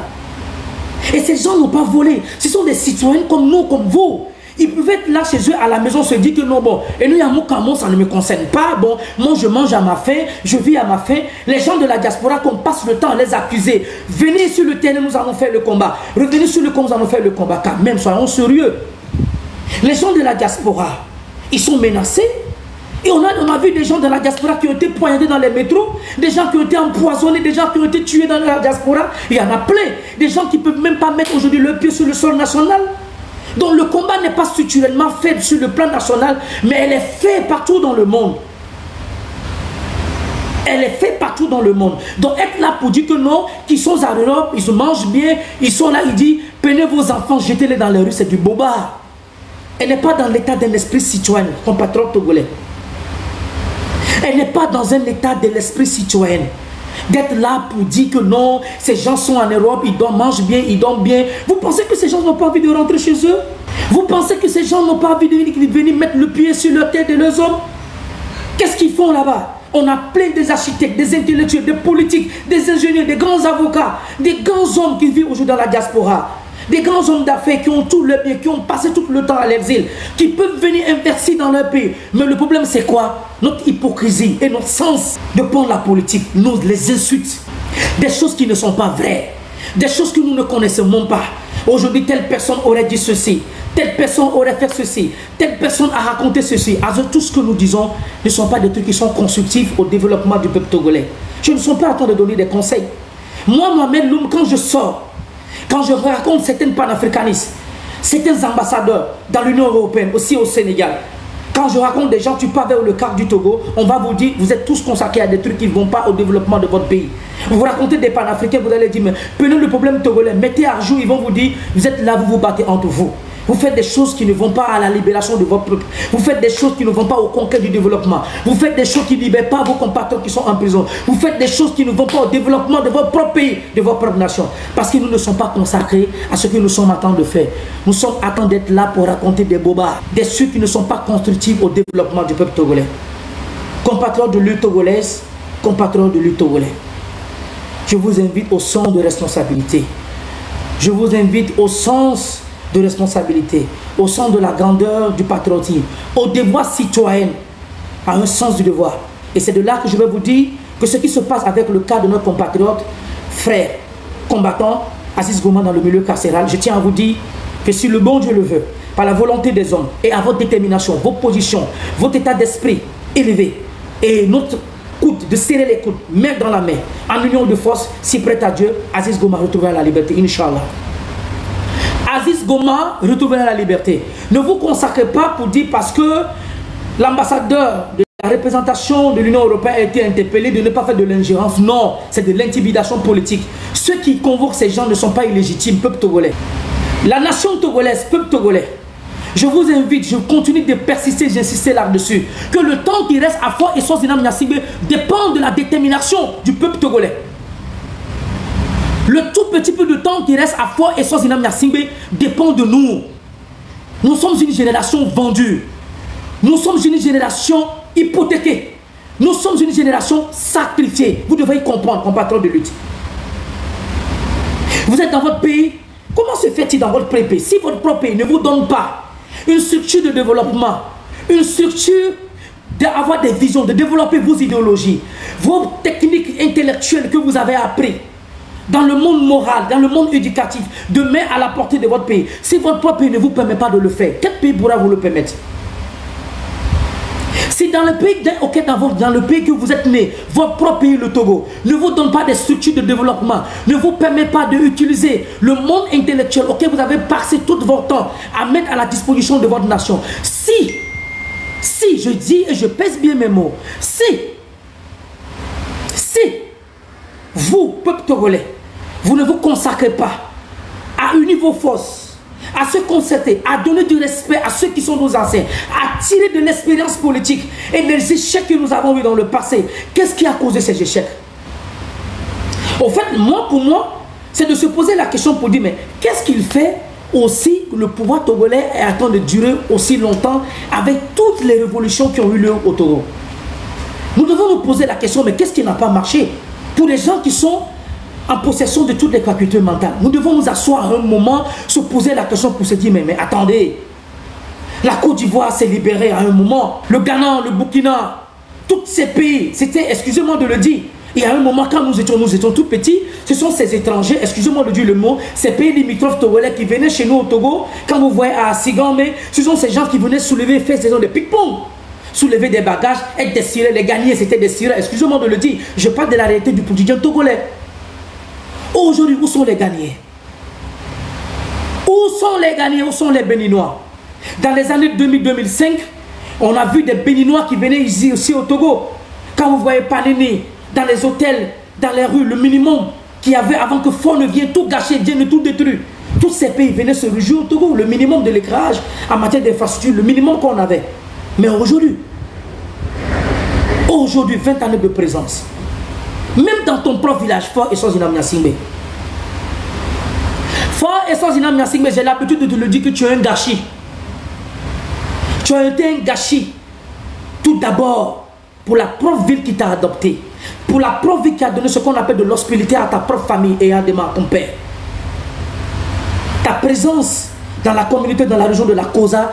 Et ces gens n'ont pas volé. Ce sont des citoyens comme nous, comme vous. Ils pouvaient être là chez eux à la maison, se dire que non, bon, et nous, Yamoukamo, ça ne me concerne pas. Bon, moi, je mange à ma faim, je vis à ma faim. Les gens de la diaspora, qu'on passe le temps à les accuser. Venez sur le terrain, nous allons faire le combat. Revenez sur le combat, nous allons faire le combat. Car même, soyons sérieux. Les gens de la diaspora, ils sont menacés. Et on a vu des gens de la diaspora qui ont été poignardés dans les métros, des gens qui ont été empoisonnés, des gens qui ont été tués dans la diaspora. Il y en a plein. Des gens qui ne peuvent même pas mettre aujourd'hui le pied sur le sol national. Donc le combat n'est pas structurellement fait sur le plan national, mais elle est faite partout dans le monde. Elle est faite partout dans le monde. Donc être là pour dire que non, qu'ils sont à l'Europe, ils se mangent bien, ils sont là, ils disent, prenez vos enfants, jetez-les dans les rues, c'est du bobard. Elle n'est pas dans l'état d'un esprit citoyen, compatriote togolais. Elle n'est pas dans un état de l'esprit citoyen. D'être là pour dire que non, ces gens sont en Europe, ils mangent bien, ils dorment bien. Vous pensez que ces gens n'ont pas envie de rentrer chez eux? Vous pensez que ces gens n'ont pas envie de venir mettre le pied sur leur tête de leurs hommes? Qu'est-ce qu'ils font là-bas? On a plein des architectes, des intellectuels, des politiques, des ingénieurs, des grands avocats, des grands hommes qui vivent aujourd'hui dans la diaspora. Des grands hommes d'affaires qui ont tout le bien, qui ont passé tout le temps à l'exil, qui peuvent venir investir dans leur pays. Mais le problème c'est quoi? Notre hypocrisie et notre sens de prendre la politique, nous les insultes. Des choses qui ne sont pas vraies, des choses que nous ne connaissons même pas. Aujourd'hui, telle personne aurait dit ceci, telle personne aurait fait ceci, telle personne a raconté ceci. Alors tout ce que nous disons ne sont pas des trucs qui sont constructifs au développement du peuple togolais. Je ne suis pas en train de donner des conseils. Moi-même, quand je sors, quand je raconte certains panafricanistes, certains ambassadeurs dans l'Union européenne, aussi au Sénégal, quand je raconte des gens, tu pars vers le cadre du Togo, on va vous dire, vous êtes tous consacrés à des trucs qui ne vont pas au développement de votre pays. Vous racontez des panafricains, vous allez dire, mais prenez le problème togolais, mettez à jour, ils vont vous dire, vous êtes là, vous vous battez entre vous. Vous faites des choses qui ne vont pas à la libération de votre peuple. Vous faites des choses qui ne vont pas au conquête du développement. Vous faites des choses qui ne libèrent pas vos compatriotes qui sont en prison. Vous faites des choses qui ne vont pas au développement de votre propre pays, de votre propre nation. Parce que nous ne sommes pas consacrés à ce que nous sommes en train de faire. Nous sommes en train d'être là pour raconter des bobards, des trucs qui ne sont pas constructifs au développement du peuple togolais. Compatriotes de lutte togolaise, compatriotes de lutte togolais. Je vous invite au sens de responsabilité. Je vous invite au sens de responsabilité, au sens de la grandeur du patriotisme, au devoir citoyen, à un sens du devoir. Et c'est de là que je vais vous dire que ce qui se passe avec le cas de notre compatriote, frère, combattant, Aziz Goma dans le milieu carcéral, je tiens à vous dire que si le bon Dieu le veut, par la volonté des hommes et à votre détermination, vos positions, votre état d'esprit élevé et notre coude, de serrer les coudes, main dans la main, en union de force, si prête à Dieu, Aziz Goma retrouvera la liberté, Inch'Allah. Aziz Goma retrouvera la liberté. Ne vous consacrez pas pour dire parce que l'ambassadeur de la représentation de l'Union européenne a été interpellé de ne pas faire de l'ingérence. Non, c'est de l'intimidation politique. Ceux qui convoquent ces gens ne sont pas illégitimes, peuple togolais. La nation togolaise, peuple togolais, je vous invite, je continue de persister, j'insister là-dessus, que le temps qui reste à Fort et Swaziland Niassingbe dépend de la détermination du peuple togolais. Le tout petit peu de temps qui reste à Fort et Swaziland Niassingbe dépend de nous. Nous sommes une génération vendue. Nous sommes une génération hypothéquée. Nous sommes une génération sacrifiée. Vous devez y comprendre, compatriotes de lutte. Vous êtes dans votre pays. Comment se fait-il dans votre pays? Si votre propre pays ne vous donne pas une structure de développement, une structure d'avoir des visions, de développer vos idéologies, vos techniques intellectuelles que vous avez apprises, dans le monde moral, dans le monde éducatif, de mettre à la portée de votre pays. Si votre propre pays ne vous permet pas de le faire, quel pays pourra vous le permettre? Si dans le pays, dans le pays que vous êtes né, votre propre pays, le Togo, ne vous donne pas des structures de développement, ne vous permet pas d'utiliser le monde intellectuel auquel vous avez passé tout votre temps à mettre à la disposition de votre nation, si, je dis et je pèse bien mes mots, si vous, peuple togolais, vous ne vous consacrez pas à unir vos forces, à se concerter, à donner du respect à ceux qui sont nos anciens, à tirer de l'expérience politique et des échecs que nous avons eu dans le passé. Qu'est-ce qui a causé ces échecs? Au fait, pour moi, c'est de se poser la question pour dire, mais qu'est-ce qu'il fait aussi que le pouvoir togolais est en train de durer aussi longtemps avec toutes les révolutions qui ont eu lieu au Togo? Nous devons nous poser la question, mais qu'est-ce qui n'a pas marché? Pour les gens qui sont en possession de toutes les facultés mentales, nous devons nous asseoir à un moment, se poser la question pour se dire, mais attendez, la Côte d'Ivoire s'est libérée à un moment, le Ghana, le Burkina, tous ces pays, c'était, excusez-moi de le dire, il y a un moment quand nous étions tout petits, ce sont ces étrangers, excusez-moi de dire le mot, ces pays limitrophes togolais qui venaient chez nous au Togo, quand vous voyez à Sigame, ce sont ces gens qui venaient soulever, faire saison de ping-pong, soulever des bagages, être des sirènes, les gagnés c'était des sirènes, excusez-moi de le dire, je parle de la réalité du quotidien togolais. Aujourd'hui, où sont les gagnés? Où sont les gagnés? Où sont les Béninois? Dans les années 2000-2005, on a vu des Béninois qui venaient ici aussi au Togo. Quand vous voyez Panini, dans les hôtels, dans les rues, le minimum qu'il y avait avant que Fon ne vienne tout gâcher, vienne tout détruire. Tous ces pays venaient se réjouir au Togo, le minimum de l'éclairage en matière d'infrastructure, le minimum qu'on avait. Mais aujourd'hui, 20 années de présence, même dans ton propre village, Fort et Sozinam Nyasingbe. Fort et Sozinam Nyasingbe, j'ai l'habitude de te le dire que tu es un gâchis. Tu as été un gâchis. Tout d'abord, pour la propre ville qui t'a adopté. Pour la propre ville qui a donné ce qu'on appelle de l'hospitalité à ta propre famille et à ton père. Ta présence dans la communauté, dans la région de la Kosa,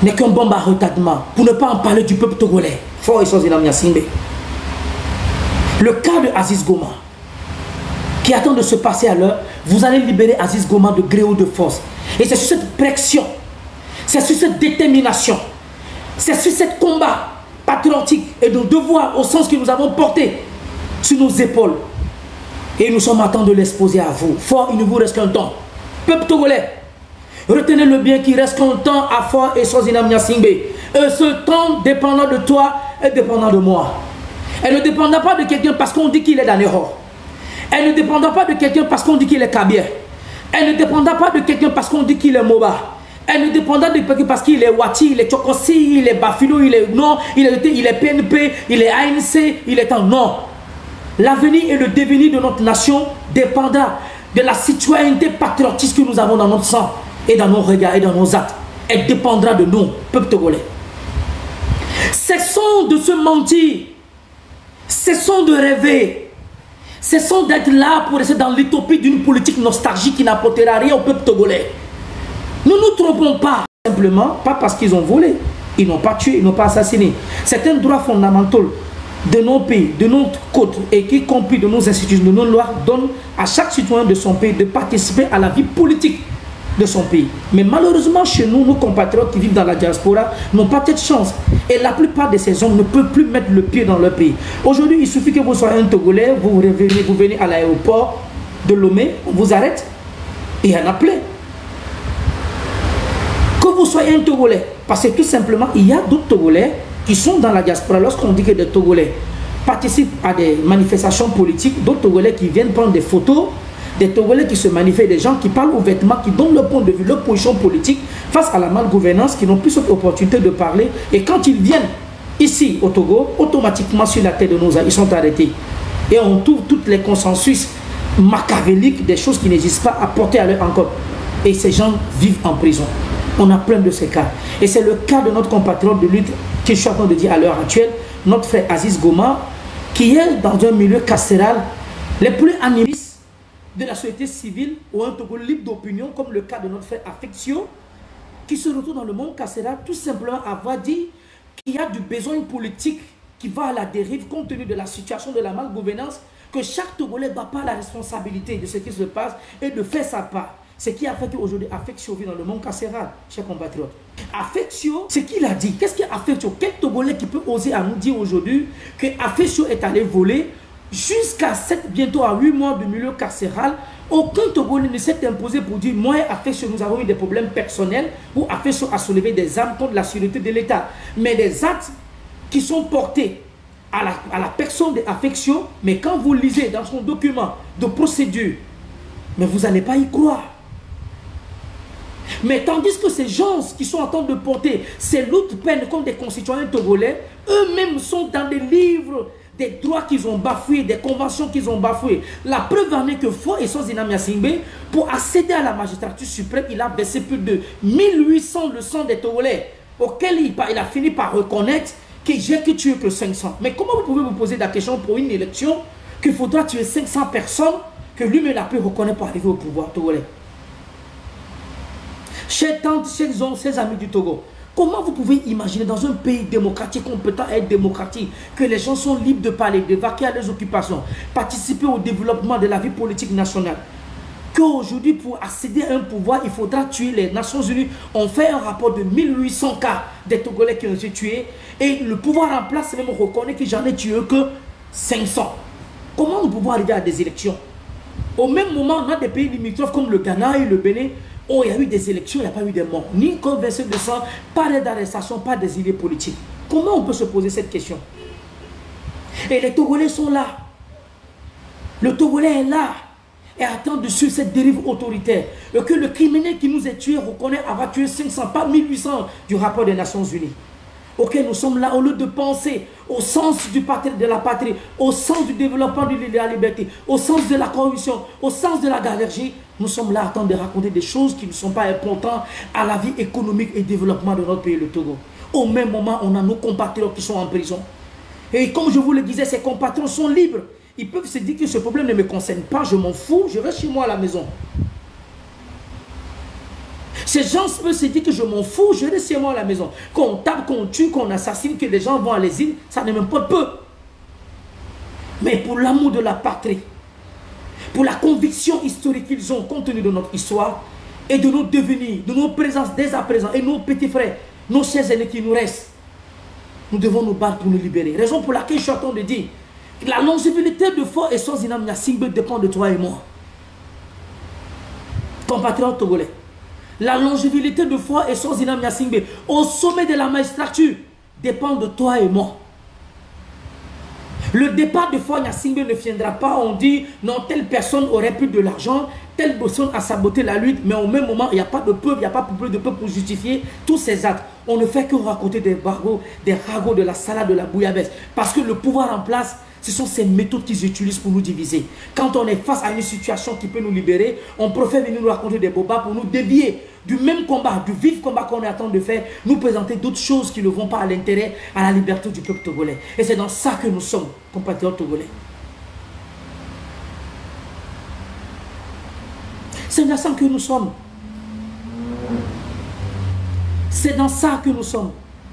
n'est qu'un bombe à retardement. Pour ne pas en parler du peuple togolais. Fort et Sozinam Nyasingbe. Le cas de Aziz Goma, qui attend de se passer à l'heure, vous allez libérer Aziz Goma de gré ou de force. Et c'est sur cette pression, c'est sur cette détermination, c'est sur ce combat patriotique et de devoir au sens que nous avons porté sur nos épaules. Et nous sommes en train de l'exposer à vous. Fort, il ne vous reste qu'un temps. Peuple togolais, retenez-le bien qu'il reste qu'un temps à Fort et Sozinam Nyasingbe. Et ce temps dépendant de toi et dépendant de moi. Elle ne dépendra pas de quelqu'un parce qu'on dit qu'il est Danero. Elle ne dépendra pas de quelqu'un parce qu'on dit qu'il est Kabie. Elle ne dépendra pas de quelqu'un parce qu'on dit qu'il est Moba. Elle ne dépendra de quelqu'un parce qu'il est Wati, il est Chokosi, il est Bafilo, il est non, il est PNP, il est ANC, il est en non. L'avenir et le devenir de notre nation dépendra de la citoyenneté patriotique que nous avons dans notre sang et dans nos regards et dans nos actes. Elle dépendra de nous, peuple togolais. Cessons de se mentir. Cessons de rêver. Cessons d'être là pour rester dans l'utopie d'une politique nostalgique qui n'apportera rien au peuple togolais. Ne nous trompons pas. Simplement, pas parce qu'ils ont volé. Ils n'ont pas tué, ils n'ont pas assassiné. C'est un droit fondamental de nos pays, de notre côte, et y compris de nos institutions, de nos lois, donne à chaque citoyen de son pays de participer à la vie politique de son pays. Mais malheureusement, chez nous, nos compatriotes qui vivent dans la diaspora n'ont pas cette chance. Et la plupart de ces hommes ne peuvent plus mettre le pied dans leur pays. Aujourd'hui, il suffit que vous soyez un Togolais, vous venez à l'aéroport de Lomé, on vous arrête, et il y en a plein. Que vous soyez un Togolais, parce que tout simplement, il y a d'autres Togolais qui sont dans la diaspora. Lorsqu'on dit que des Togolais participent à des manifestations politiques, d'autres Togolais qui viennent prendre des photos, des Togolais qui se manifestent, des gens qui parlent ouvertement, qui donnent leur point de vue, leur position politique face à la malgouvernance, qui n'ont plus cette opportunité de parler. Et quand ils viennent ici au Togo, automatiquement sur la tête de nos ils sont arrêtés. Et on trouve tous les consensus machiavéliques, des choses qui n'existent pas à porter à leur encontre. Et ces gens vivent en prison. On a plein de ces cas. Et c'est le cas de notre compatriote de lutte que je suis en train de dire à l'heure actuelle, notre frère Aziz Goma, qui est dans un milieu carcéral les plus animistes de la société civile ou un Togo libre d'opinion, comme le cas de notre frère Affectio, qui se retrouve dans le monde carcéral tout simplement avoir dit qu'il y a du besoin politique qui va à la dérive compte tenu de la situation de la malgouvernance, que chaque Togolais doit pas la responsabilité de ce qui se passe et de faire sa part. Ce qui a fait qu'aujourd'hui Affectio vit dans le monde carcéral, chers compatriotes. Affectio, ce qu'il a dit, qu'est-ce qu'Affectio, quel Togolais qui peut oser à nous dire aujourd'hui que Affectio est allé voler jusqu'à 7, bientôt à 8 mois de milieu carcéral? Aucun Togolais ne s'est imposé pour dire moi Affectio nous avons eu des problèmes personnels ou Affectio a soulevé des armes contre la sécurité de l'État. Mais des actes qui sont portés à la personne d'Affectio, mais quand vous lisez dans son document de procédure, mais vous n'allez pas y croire. Mais tandis que ces gens qui sont en train de porter ces lourdes peines contre des concitoyens togolais, eux-mêmes sont dans des livres des droits qu'ils ont bafoués, des conventions qu'ils ont bafouées. La preuve en est que Faure Essence Gnassingbé, pour accéder à la magistrature suprême, il a versé plus de 1800 leçons des Togolais, auxquels il a fini par reconnaître que j'ai que tué que 500. Mais comment vous pouvez vous poser la question pour une élection qu'il faudra tuer 500 personnes que lui-même a pu reconnaître pour arriver au pouvoir togolais? Chers tantes, chers oncles, chers amis du Togo, comment vous pouvez imaginer dans un pays démocratique, compétent et démocratique, que les gens sont libres de parler, de vaquer à leurs occupations, participer au développement de la vie politique nationale, qu'aujourd'hui, pour accéder à un pouvoir, il faudra tuer? Les Nations Unies ont fait un rapport de 1800 cas des Togolais qui ont été tués, et le pouvoir en place même reconnaît que j'en ai tué que 500. Comment nous pouvons arriver à des élections? Au même moment, on a des pays limitrophes comme le Ghana et le Bénin. Oh, il y a eu des élections, il n'y a pas eu de morts. Ni comme versé de sang, pas d'arrestation, pas des idées politiques. Comment on peut se poser cette question? Et les Togolais sont là. Le Togolais est là et attend de suivre cette dérive autoritaire. Et que le criminel qui nous a tués reconnaît avoir tué 500, pas 1800 du rapport des Nations Unies. Ok, nous sommes là au lieu de penser au sens de la patrie, au sens du développement de la liberté, au sens de la corruption, au sens de la galergie. Nous sommes là à attendre de raconter des choses qui ne sont pas importantes à la vie économique et développement de notre pays, le Togo. Au même moment, on a nos compatriotes qui sont en prison. Et comme je vous le disais, ces compatriotes sont libres. Ils peuvent se dire que ce problème ne me concerne pas, je m'en fous, je reste chez moi à la maison. Ces gens peuvent se dire que je m'en fous, je reste chez moi à la maison. Qu'on tape, qu'on tue, qu'on assassine, que les gens vont à l'exil, ça ne m'importe peu. Mais pour l'amour de la patrie, pour la conviction historique qu'ils ont compte tenu de notre histoire et de nos devenirs, de nos présences dès à présent et nos petits frères, nos chers aînés qui nous restent, nous devons nous battre pour nous libérer. Raison pour laquelle je suis en train de dire que la longévité de Faure Essence Gnassingbé dépend de toi et moi. Compatriotes togolais. La longévité de Faure Essence Gnassingbé au sommet de la magistrature dépend de toi et moi. Le départ de Faure Gnassingbé ne viendra pas, on dit non, telle personne aurait plus de l'argent, telle personne a saboté la lutte, mais au même moment, il n'y a pas de peuple, il n'y a pas plus de peuple pour justifier tous ces actes. On ne fait que raconter des ragots, de la salade, de la bouillabaisse. Parce que le pouvoir en place, ce sont ces méthodes qu'ils utilisent pour nous diviser. Quand on est face à une situation qui peut nous libérer, on préfère venir nous raconter des bobas pour nous dévier du même combat, du vif combat qu'on est en train de faire, nous présenter d'autres choses qui ne vont pas à l'intérêt, à la liberté du peuple togolais. Et c'est dans ça que nous sommes, compatriotes togolais. C'est dans ça que nous sommes. C'est dans ça que nous sommes.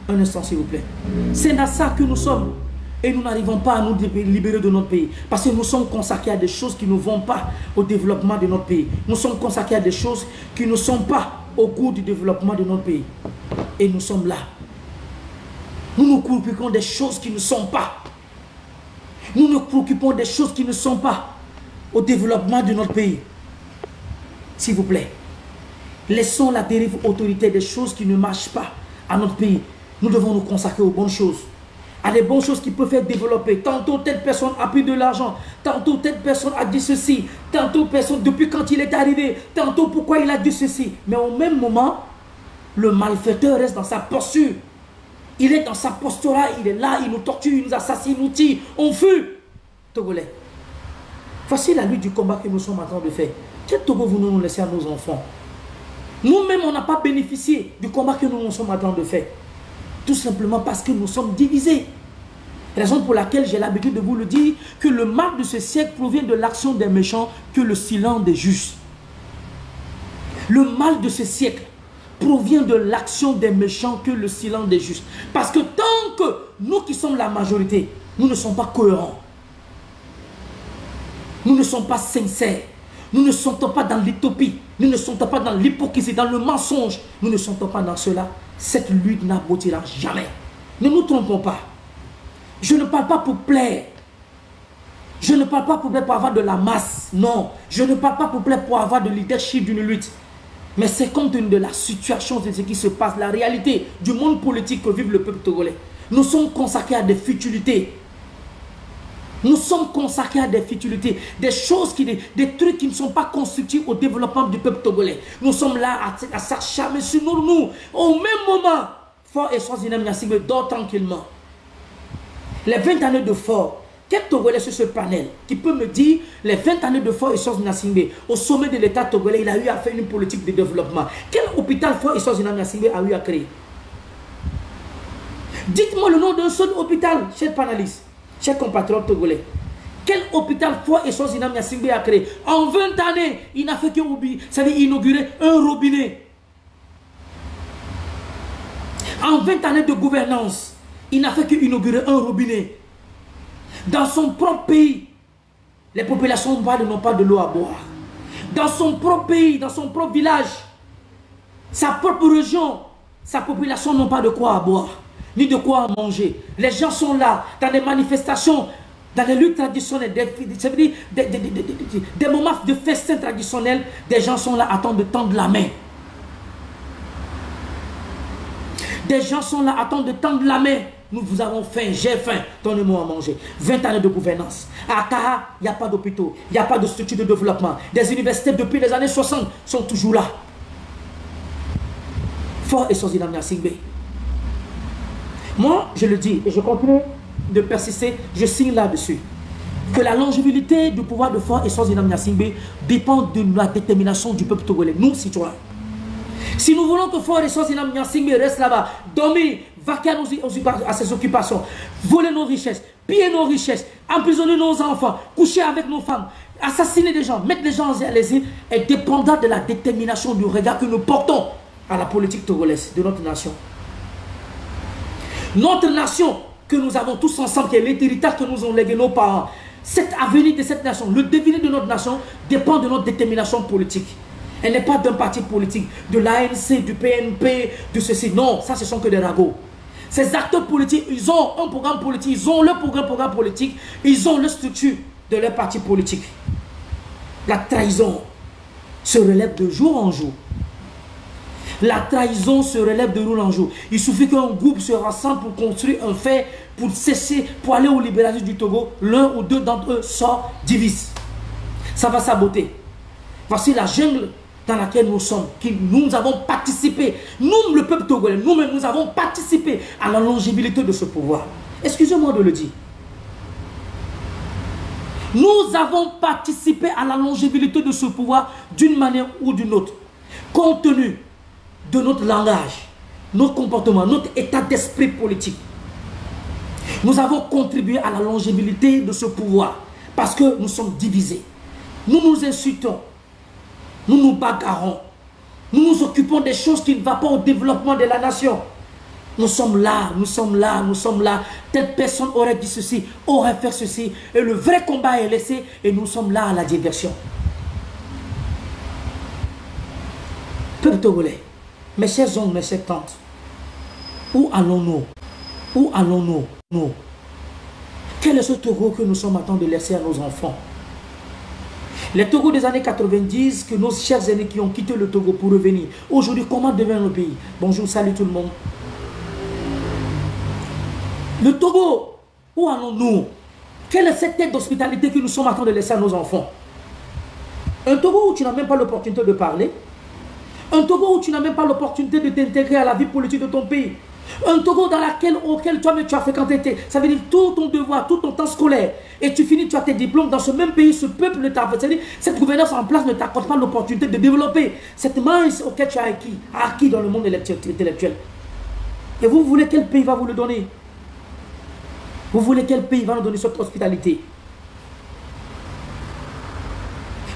Un instant, s'il vous plaît. C'est dans ça que nous sommes. Et nous n'arrivons pas à nous libérer de notre pays. Parce que nous sommes consacrés à des choses qui ne vont pas au développement de notre pays. Nous sommes consacrés à des choses qui ne sont pas au cours du développement de notre pays. Et nous sommes là. Nous nous préoccupons des choses qui ne sont pas. Nous nous préoccupons des choses qui ne sont pas au développement de notre pays. S'il vous plaît. Laissons la dérive autoritaire des choses qui ne marchent pas à notre pays. Nous devons nous consacrer aux bonnes choses. À des bonnes choses qui peuvent faire développer. Tantôt, telle personne a pris de l'argent. Tantôt, telle personne a dit ceci. Tantôt, personne, depuis quand il est arrivé. Tantôt, pourquoi il a dit ceci. Mais au même moment, le malfaiteur reste dans sa posture. Il est dans sa postura, il est là, il nous torture, il nous assassine, il nous tire. On fuit. Togolais. Voici la lutte du combat que nous sommes en train de faire. Quel Togo vous nous laissez à nos enfants? Nous-mêmes, on n'a pas bénéficié du combat que nous sommes en train de faire. Tout simplement parce que nous sommes divisés. Raison pour laquelle j'ai l'habitude de vous le dire, que le mal de ce siècle provient de l'action des méchants que le silence des justes. Le mal de ce siècle provient de l'action des méchants que le silence des justes. Parce que tant que nous qui sommes la majorité, nous ne sommes pas cohérents. Nous ne sommes pas sincères. Nous ne sommes pas dans l'utopie. Nous ne sommes pas dans l'hypocrisie, dans le mensonge. Nous ne sommes pas dans cela. Cette lutte n'aboutira jamais. Ne nous trompons pas. Je ne parle pas pour plaire. Je ne parle pas pour plaire pour avoir de la masse. Non. Je ne parle pas pour plaire pour avoir de leadership d'une lutte. Mais c'est compte tenu de la situation de ce qui se passe, la réalité du monde politique que vive le peuple togolais. Nous sommes consacrés à des futilités. Nous sommes consacrés à des futilités, des choses, des trucs qui ne sont pas constructifs au développement du peuple togolais. Nous sommes là à s'acharner sur nous. Au même moment, Faure Essence Gnassingbé dort tranquillement. Les 20 années de Faure, Quel Togolais sur ce panel qui peut me dire les 20 années de Faure Essence Gnassingbé, au sommet de l'État togolais, il a eu à faire une politique de développement. Quel hôpital Faure Essence Gnassingbé a eu à créer? Dites-moi le nom d'un seul hôpital, chers panélistes, chers compatriotes togolais. Quel hôpital Faure Essence Gnassingbé a créé? En 20 années, il n'a fait que inaugurer un robinet. En 20 années de gouvernance, il n'a fait qu'inaugurer un robinet. Dans son propre pays, les populations n'ont pas de l'eau à boire. Dans son propre pays, dans son propre village, sa propre région, sa population n'ont pas de quoi à boire, ni de quoi à manger. Les gens sont là, dans les manifestations, dans les luttes traditionnelles, des moments de festins traditionnels, des gens sont là, attendent de tendre la main. Des gens sont là, attendent de tendre la main. Nous vous avons faim, j'ai faim, donnez-moi à manger. 20 années de gouvernance. À Kaha, il n'y a pas d'hôpitaux, il n'y a pas de structure de développement. Des universités depuis les années 60 sont toujours là. Faure Essence Gnassingbé. Moi, je le dis et je continue de persister, je signe là-dessus. Que la longévité du pouvoir de Faure Essence Gnassingbé dépend de la détermination du peuple togolais, nous citoyens. Si nous voulons que Faure Essence Gnassingbé reste là-bas, dormir, vaquer à ses occupations, voler nos richesses, piller nos richesses, emprisonner nos enfants, coucher avec nos femmes, assassiner des gens, mettre les gens à l'exil, est dépendant de la détermination du regard que nous portons à la politique togolaise de notre nation. Notre nation que nous avons tous ensemble, qui est l'héritage que nous ont légué nos parents, cet avenir de cette nation, le devenir de notre nation dépend de notre détermination politique. Elle n'est pas d'un parti politique, de l'ANC, du PNP, de ceci. Non, ça ce sont que des ragots. Ces acteurs politiques, ils ont un programme politique, ils ont leur programme politique, ils ont le structure de leur parti politique. La trahison se relève de jour en jour. La trahison se relève de jour en jour. Il suffit qu'un groupe se rassemble pour construire un fait, pour cesser, pour aller au libéralisme du Togo. L'un ou deux d'entre eux sortent, divisent. Ça va saboter. Voici la jungle dans laquelle nous sommes, nous avons participé, nous le peuple togolais, nous-mêmes nous avons participé à la longévité de ce pouvoir. Excusez-moi de le dire. Nous avons participé à la longévité de ce pouvoir d'une manière ou d'une autre, compte tenu de notre langage, notre comportement, notre état d'esprit politique. Nous avons contribué à la longévité de ce pouvoir parce que nous sommes divisés. Nous nous insultons. Nous nous bagarrons. Nous nous occupons des choses qui ne vont pas au développement de la nation. Nous sommes là, nous sommes là, nous sommes là. Telle personne aurait dit ceci, aurait fait ceci. Et le vrai combat est laissé et nous sommes là à la diversion. Peuple togolais, mes chers oncles, mes chères tantes, où allons-nous? Où allons-nous? Quel est ce Togo que nous sommes en train de laisser à nos enfants? Les Togo des années 90, que nos chers aînés qui ont quitté le Togo pour revenir. Aujourd'hui, comment devient le pays? Bonjour, salut tout le monde. Le Togo, où allons-nous? Quelle est cette tête d'hospitalité que nous sommes en train de laisser à nos enfants? Un Togo où tu n'as même pas l'opportunité de parler. Un Togo où tu n'as même pas l'opportunité de t'intégrer à la vie politique de ton pays. Un Togo auquel toi-même tu as fréquenté, ça veut dire tout ton devoir, tout ton temps scolaire, et tu finis, tu as tes diplômes dans ce même pays, ce peuple ne t'a, c'est-à-dire cette gouvernance en place ne t'accorde pas l'opportunité de développer cette mince auquel tu as acquis dans le monde intellectuel. Et vous voulez quel pays va vous le donner? Vous voulez quel pays va nous donner cette hospitalité?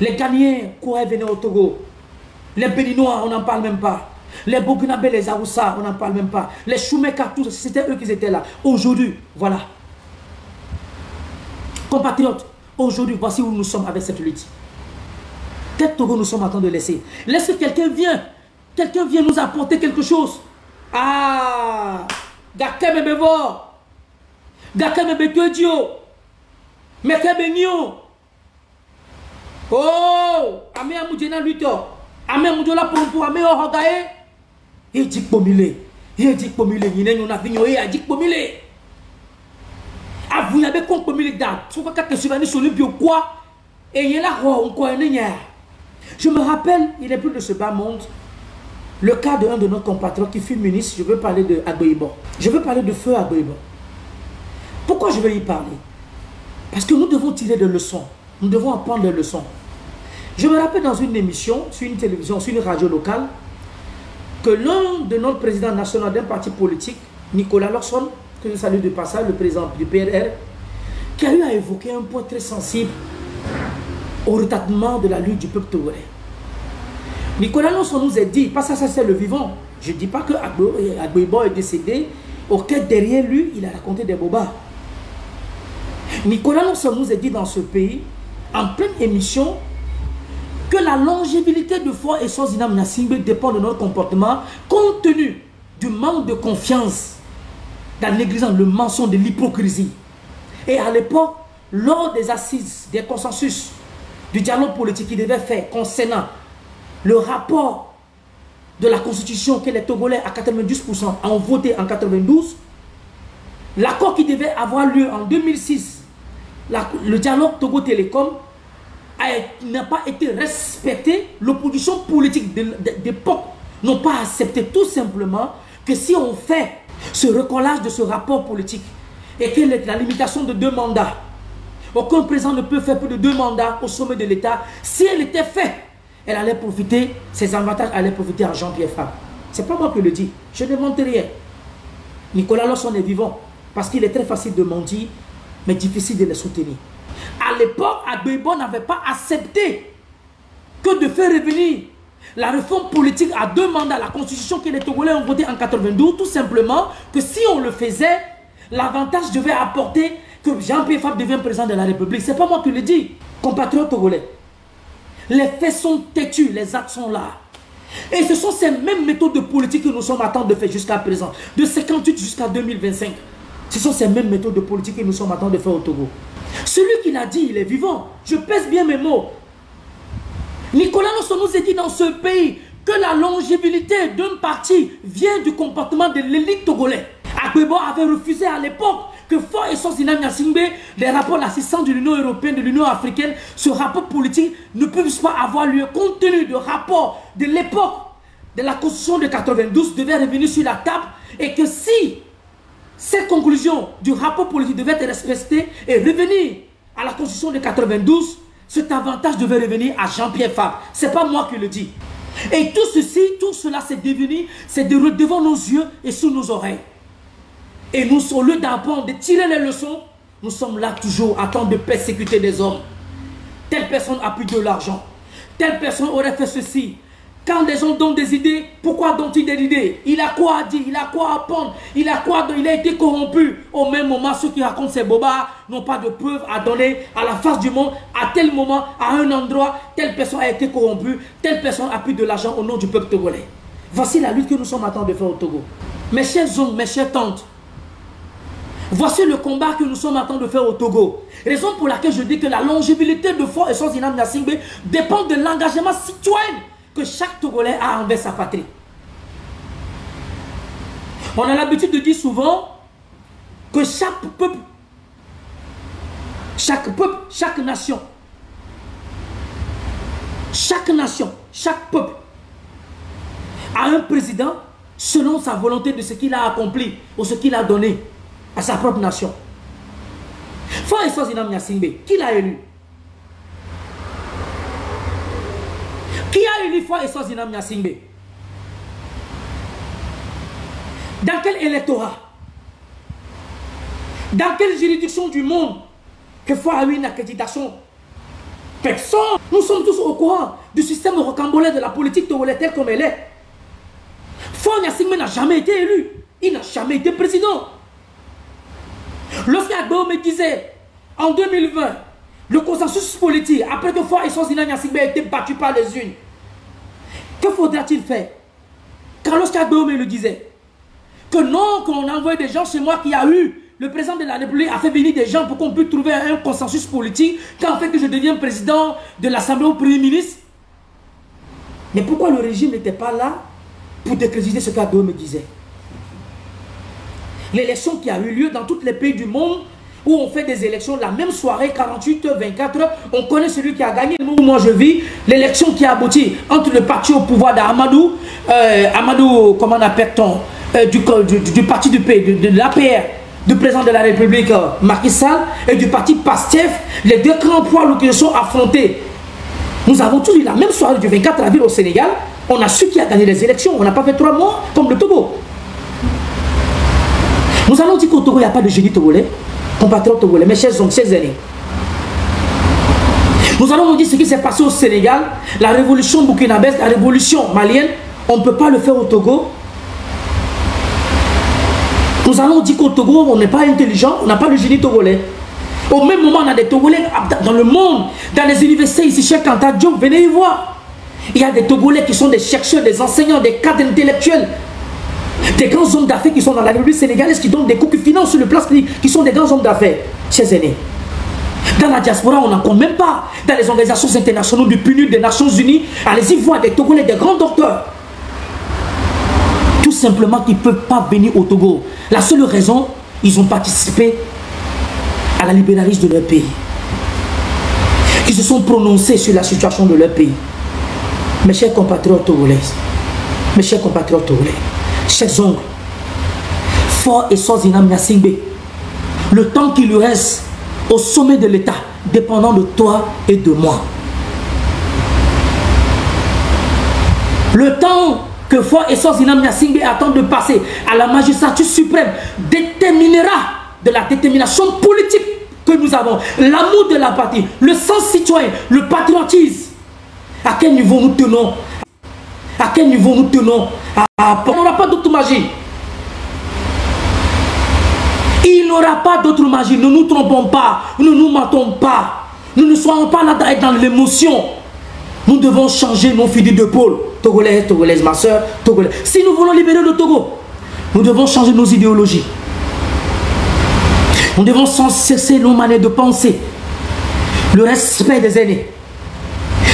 Les Ghanéens couraient venir au Togo. Les Béninois, on n'en parle même pas. Les Burkinabés, les Aoussa, on n'en parle même pas. Les Choumeka, tous, c'était eux qui étaient là. Aujourd'hui, voilà. Compatriotes, aujourd'hui, voici où nous sommes avec cette lutte. Quel Togo nous sommes en train de laisser? Laisse que quelqu'un vienne nous apporter quelque chose. Ah, Gakeme Bevo, Gakeme Betuedio, Mekebe Nio. Oh, Ame Amoudjena Luto, Ame Amoudjola Pompo, Ame Ohogae. Il dit pomile, il dit pomile, il n'y a pas de dit pomile. Ah, vous avez compris pomile d'art. Soit que tu vas sur le bio quoi, et il y a là, on quoi, je me rappelle, il est plus de ce bas monde, le cas d'un de nos compatriotes qui fut ministre. Je veux parler de Agboibo. Je veux parler de feu Agboibo. Pourquoi je veux y parler? Parce que nous devons tirer des leçons. Nous devons apprendre des leçons. Je me rappelle dans une émission, sur une télévision, sur une radio locale, que l'un de nos présidents nationaux d'un parti politique, Nicolas Lawson, que je salue de passage, le président du PRR, qui a eu à évoquer un point très sensible au retardement de la lutte du peuple togolais. Nicolas Lawson nous a dit, pas ça c'est le vivant. Je ne dis pas que Agboibo est décédé, auquel derrière lui, il a raconté des bobards. Nicolas Lawson nous a dit dans ce pays, en pleine émission, que la longévité de foi et Swaziland Gnassingbé dépend de notre comportement, compte tenu du manque de confiance, de la négligence, le mensonge, de l'hypocrisie. Et à l'époque, lors des assises, des consensus, du dialogue politique qui devait faire concernant le rapport de la Constitution que les Togolais à 92% ont voté en 92, l'accord qui devait avoir lieu en 2006, le dialogue Togo Télécom, n'a pas été respecté. L'opposition politique d'époque n'a pas accepté tout simplement que si on fait ce recollage de ce rapport politique et que la limitation de 2 mandats, aucun président ne peut faire plus de 2 mandats au sommet de l'État, si elle était faite, elle allait profiter, ses avantages allaient profiter à Jean-Pierre Fabre. Ce n'est pas moi qui le dis, je ne montre rien. Nicolas Lawson est vivant parce qu'il est très facile de mentir, mais difficile de les soutenir. À l'époque, Agboibo n'avait pas accepté que de faire revenir la réforme politique à 2 mandats, la constitution que les Togolais ont votée en 92, tout simplement que si on le faisait, l'avantage devait apporter que Jean-Pierre Fabre devienne président de la République. Ce n'est pas moi qui le dis, compatriotes togolais. Les faits sont têtus, les actes sont là. Et ce sont ces mêmes méthodes de politique que nous sommes à temps de faire jusqu'à présent, de 58 jusqu'à 2025. Ce sont ces mêmes méthodes de politique que nous sommes à temps de faire au Togo. Celui qui l'a dit, il est vivant. Je pèse bien mes mots. Nicolas Lawson nous a dit dans ce pays que la longévité d'un parti vient du comportement de l'élite togolaise. Agboibo avait refusé à l'époque que Faure et Swaziland Gnassingbé, des rapports d'assistance de l'Union européenne, de l'Union africaine, ce rapport politique ne puisse pas avoir lieu compte tenu de rapports de l'époque de la Constitution de 92 devait revenir sur la table et que si cette conclusion du rapport politique devait être respectée et revenir à la Constitution de 92, cet avantage devait revenir à Jean-Pierre Fabre. Ce n'est pas moi qui le dis. Et tout ceci, tout cela c'est devenu, c'est devant nos yeux et sous nos oreilles. Et nous, au lieu d'apprendre, de tirer les leçons, nous sommes là toujours à temps de persécuter des hommes. Telle personne a pris de l'argent. Telle personne aurait fait ceci. Quand des gens donnent des idées, pourquoi donnent-ils des idées? Il a quoi à dire? Il a quoi à apprendre? Il a été corrompu. Au même moment, ceux qui racontent ces bobards n'ont pas de preuves à donner à la face du monde. À tel moment, à un endroit, telle personne a été corrompue. Telle personne a pris de l'argent au nom du peuple togolais. Voici la lutte que nous sommes à temps de faire au Togo. Mes chers oncles, mes chères tantes, voici le combat que nous sommes en train de faire au Togo. Raison pour laquelle je dis que la longévité de Faure et Swaziland Gnassingbé dépend de l'engagement citoyen que chaque Togolais a envers sa patrie. On a l'habitude de dire souvent que chaque peuple, chaque nation, chaque peuple a un président selon sa volonté de ce qu'il a accompli ou ce qu'il a donné à sa propre nation. Faure et Swaziland Gnassingbé, qui l'a élu? Qui a élu Faure et Swaziland Gnassingbé? Dans quel électorat? Dans quelle juridiction du monde que Faure a eu une accréditation? Personne. Nous sommes tous au courant du système rocambolesque de la politique togolaise telle comme elle est. Faure Gnassingbé n'a jamais été élu. Il n'a jamais été président. Lorsqu'Agboibo me disait en 2020 le consensus politique, après que Faure et Swaziland Gnassingbé aient été battus par les unes, que faudra-t-il faire? Quand lorsqu'Agboibo me le disait, que non, qu'on envoie des gens chez moi, qui a eu, le président de la République a fait venir des gens pour qu'on puisse trouver un consensus politique, quand fait que je deviens président de l'Assemblée au Premier ministre. Mais pourquoi le régime n'était pas là pour décréditer ce qu'Agboibo me disait? L'élection qui a eu lieu dans tous les pays du monde, où on fait des élections la même soirée, 48 heures, 24 heures, on connaît celui qui a gagné. Moi je vis l'élection qui a abouti entre le parti au pouvoir d'Amadou, comment on appelle-t-on, du parti du pays, de l'APR, du président de la République Macky Sall et du parti PASTEF, les deux grands poids qui se sont affrontés. Nous avons tous eu la même soirée du 24 avril au Sénégal. On a su qui a gagné les élections. On n'a pas fait 3 mois comme le Togo. Nous allons dire qu'au Togo, il n'y a pas de génie togolais, compatriotes togolais, mes chers aînés. Nous allons nous dire ce qui s'est passé au Sénégal, la révolution burkinabèse, la révolution malienne. On ne peut pas le faire au Togo. Nous allons dire qu'au Togo, on n'est pas intelligent, on n'a pas le génie togolais. Au même moment, on a des Togolais dans le monde, dans les universités ici, chez Kanta Diop, venez y voir. Il y a des Togolais qui sont des chercheurs, des enseignants, des cadres intellectuels, des grands hommes d'affaires qui sont dans la République sénégalaise, qui donnent des coups, qui financent sur le plan public, qui sont des grands hommes d'affaires, chers aînés. Dans la diaspora, on n'en compte même pas. Dans les organisations internationales du PNUD, des Nations Unies, allez-y voir des Togolais, des grands docteurs. Tout simplement qu'ils ne peuvent pas venir au Togo. La seule raison, ils ont participé à la libéralisme de leur pays. Ils se sont prononcés sur la situation de leur pays. Mes chers compatriotes togolais, mes chers compatriotes togolais, chers oncles, Faure et Sozina Nyasingbe, le temps qui lui reste au sommet de l'État, dépendant de toi et de moi. Le temps que Faure et Sozina Nyasingbe attendent de passer à la magistrature suprême déterminera de la détermination politique que nous avons, l'amour de la patrie, le sens citoyen, le patriotisme. À quel niveau nous tenons? À quel niveau nous tenons? On n'aura pas d'autre magie. Il n'aura pas d'autre magie. Ne nous trompons pas. Ne nous mentons pas. Nous ne soyons pas là dans l'émotion. Nous devons changer nos fusils de pôle. Togolais, Togolaises, ma soeur, Togolais. Si nous voulons libérer le Togo, nous devons changer nos idéologies. Nous devons cesser nos manières de penser, le respect des aînés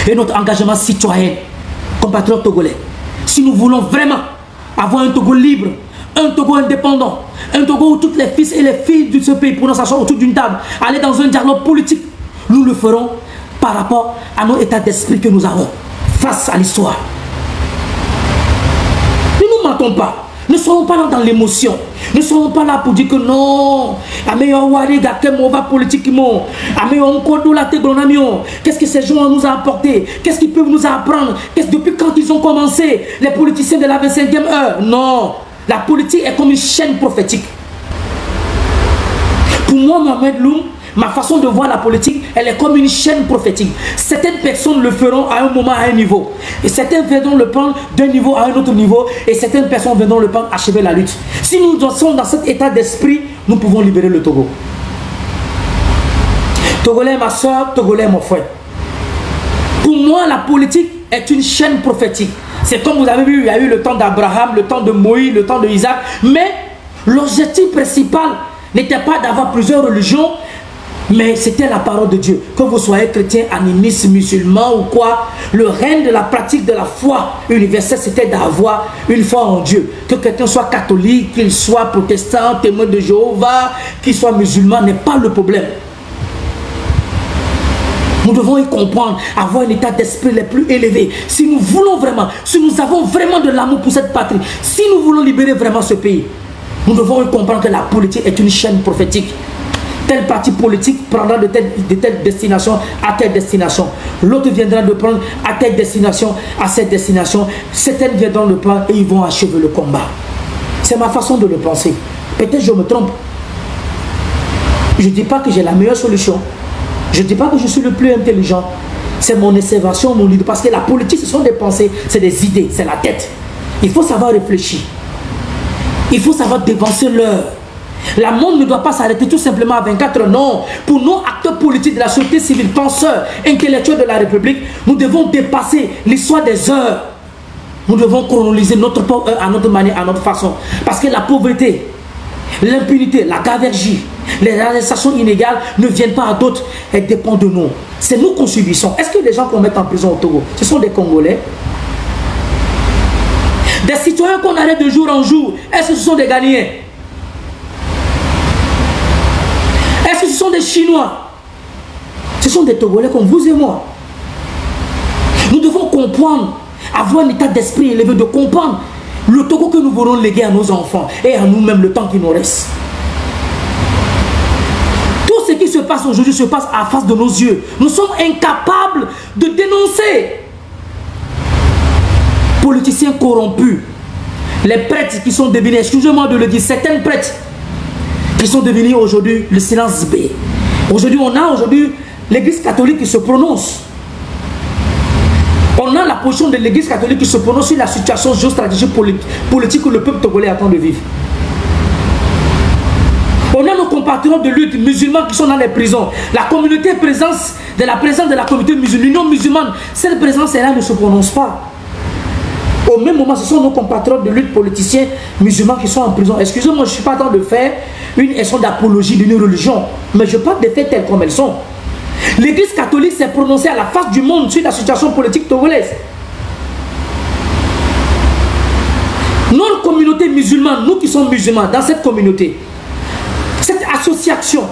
et notre engagement citoyen, compatriotes togolais. Si nous voulons vraiment avoir un Togo libre, un Togo indépendant, un Togo où toutes les fils et les filles de ce pays pourront s'asseoir autour d'une table, aller dans un dialogue politique, nous le ferons par rapport à nos états d'esprit que nous avons face à l'histoire. Ne nous mentons pas. Ne soyons pas là dans l'émotion. Ne soyons pas là pour dire que non. Qu'est-ce que ces gens nous ont apporté? Qu'est-ce qu'ils peuvent nous apprendre? Depuis quand ils ont commencé? Les politiciens de la 25e heure? Non. La politique est comme une chaîne prophétique. Pour moi, Mohamed Loum, ma façon de voir la politique, elle est comme une chaîne prophétique. Certaines personnes le feront à un moment, à un niveau. Et certaines viendront le prendre d'un niveau à un autre niveau. Et certaines personnes viendront le prendre, achever la lutte. Si nous sommes dans cet état d'esprit, nous pouvons libérer le Togo. Togolais, ma soeur, Togolais, mon frère. Pour moi, la politique est une chaîne prophétique. C'est comme vous avez vu, il y a eu le temps d'Abraham, le temps de Moïse, le temps de Isaac. Mais l'objectif principal n'était pas d'avoir plusieurs religions, mais c'était la parole de Dieu. Que vous soyez chrétien, animiste, musulman ou quoi, le règne de la pratique de la foi universelle, c'était d'avoir une foi en Dieu. Que quelqu'un soit catholique, qu'il soit protestant, témoin de Jéhovah, qu'il soit musulman, n'est pas le problème. Nous devons y comprendre, avoir un état d'esprit le plus élevé. Si nous voulons vraiment, si nous avons vraiment de l'amour pour cette patrie, si nous voulons libérer vraiment ce pays, nous devons y comprendre que la politique est une chaîne prophétique. Tel parti politique prendra de telle destination à telle destination. L'autre viendra de prendre à telle destination à cette destination. Certaines viendront le prendre et ils vont achever le combat. C'est ma façon de le penser. Peut-être je me trompe. Je ne dis pas que j'ai la meilleure solution. Je ne dis pas que je suis le plus intelligent. C'est mon observation, mon idée. Parce que la politique, ce sont des pensées, c'est des idées, c'est la tête. Il faut savoir réfléchir. Il faut savoir dépenser l'heure. La monde ne doit pas s'arrêter tout simplement à 24 heures. Non. Pour nos acteurs politiques de la société civile, penseurs, intellectuels de la République, nous devons dépasser l'histoire des heures. Nous devons chronologiser notre propre heure à notre manière, à notre façon. Parce que la pauvreté, l'impunité, la gabegie, les arrestations inégales ne viennent pas à d'autres. Elles dépendent de nous. C'est nous qu'on subissons. Est-ce que les gens qu'on met en prison au Togo, ce sont des Congolais? Des citoyens qu'on arrête de jour en jour, est-ce que ce sont des Ghanéens? Est-ce que ce sont des Chinois? Ce sont des Togolais comme vous et moi. Nous devons comprendre, avoir un état d'esprit élevé, de comprendre le Togo que nous voulons léguer à nos enfants et à nous-mêmes le temps qui nous reste. qui se passe aujourd'hui se passe à face de nos yeux. Nous sommes incapables de dénoncer. Politiciens corrompus, les prêtres qui sont devenus, excusez-moi de le dire, certains prêtres qui sont devenus aujourd'hui le silence B. Aujourd'hui, on a l'église catholique qui se prononce. On a la position de l'église catholique qui se prononce sur la situation géostratégique politique que le peuple togolais attend de vivre. On a nos compatriotes de lutte musulmans qui sont dans les prisons. La communauté présence de la communauté musulmane, l'union musulmane, cette présence-là ne se prononce pas. Au même moment, ce sont nos compatriotes de lutte politiciens musulmans qui sont en prison. Excusez-moi, je ne suis pas en train de faire une action d'apologie d'une religion, mais je parle des faits tels comme elles sont. L'église catholique s'est prononcée à la face du monde sur la situation politique togolaise. Notre communauté musulmane, nous qui sommes musulmans, dans cette communauté, cette association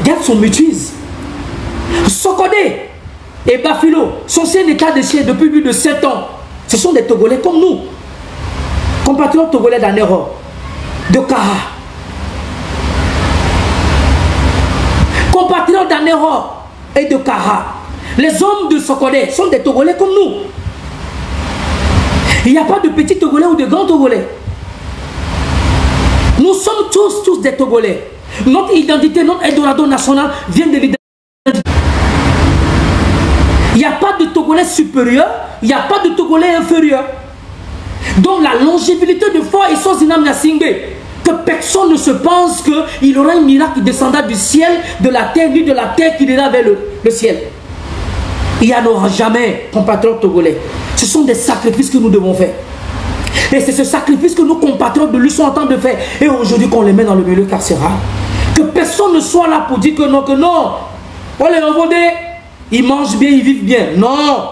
garde son maîtrise. Sokodé et Bafilo sont un état de siège depuis plus de 7 ans. Ce sont des Togolais comme nous, compatriotes togolais d'Anero, de Kaha. Compatriotes d'Anero et de Kaha. Les hommes de Sokodé sont des Togolais comme nous. Il n'y a pas de petits Togolais ou de grands Togolais. Nous sommes tous des Togolais. Notre identité, notre Eldorado national vient de l'identité. Il n'y a pas de Togolais supérieur, il n'y a pas de Togolais inférieur. Donc la longévité de foi et son zinam Nyasingbe, que personne ne se pense qu'il y aura un miracle qui descendra du ciel, de la terre, ni de la terre qui ira vers le ciel. Il n'y en aura jamais, compatriotes togolais. Ce sont des sacrifices que nous devons faire. Et c'est ce sacrifice que nos compatriotes de lui sont en train de faire. Et aujourd'hui qu'on les met dans le milieu carcéral. Que personne ne soit là pour dire que non, on les envoie. Ils mangent bien, ils vivent bien. Non.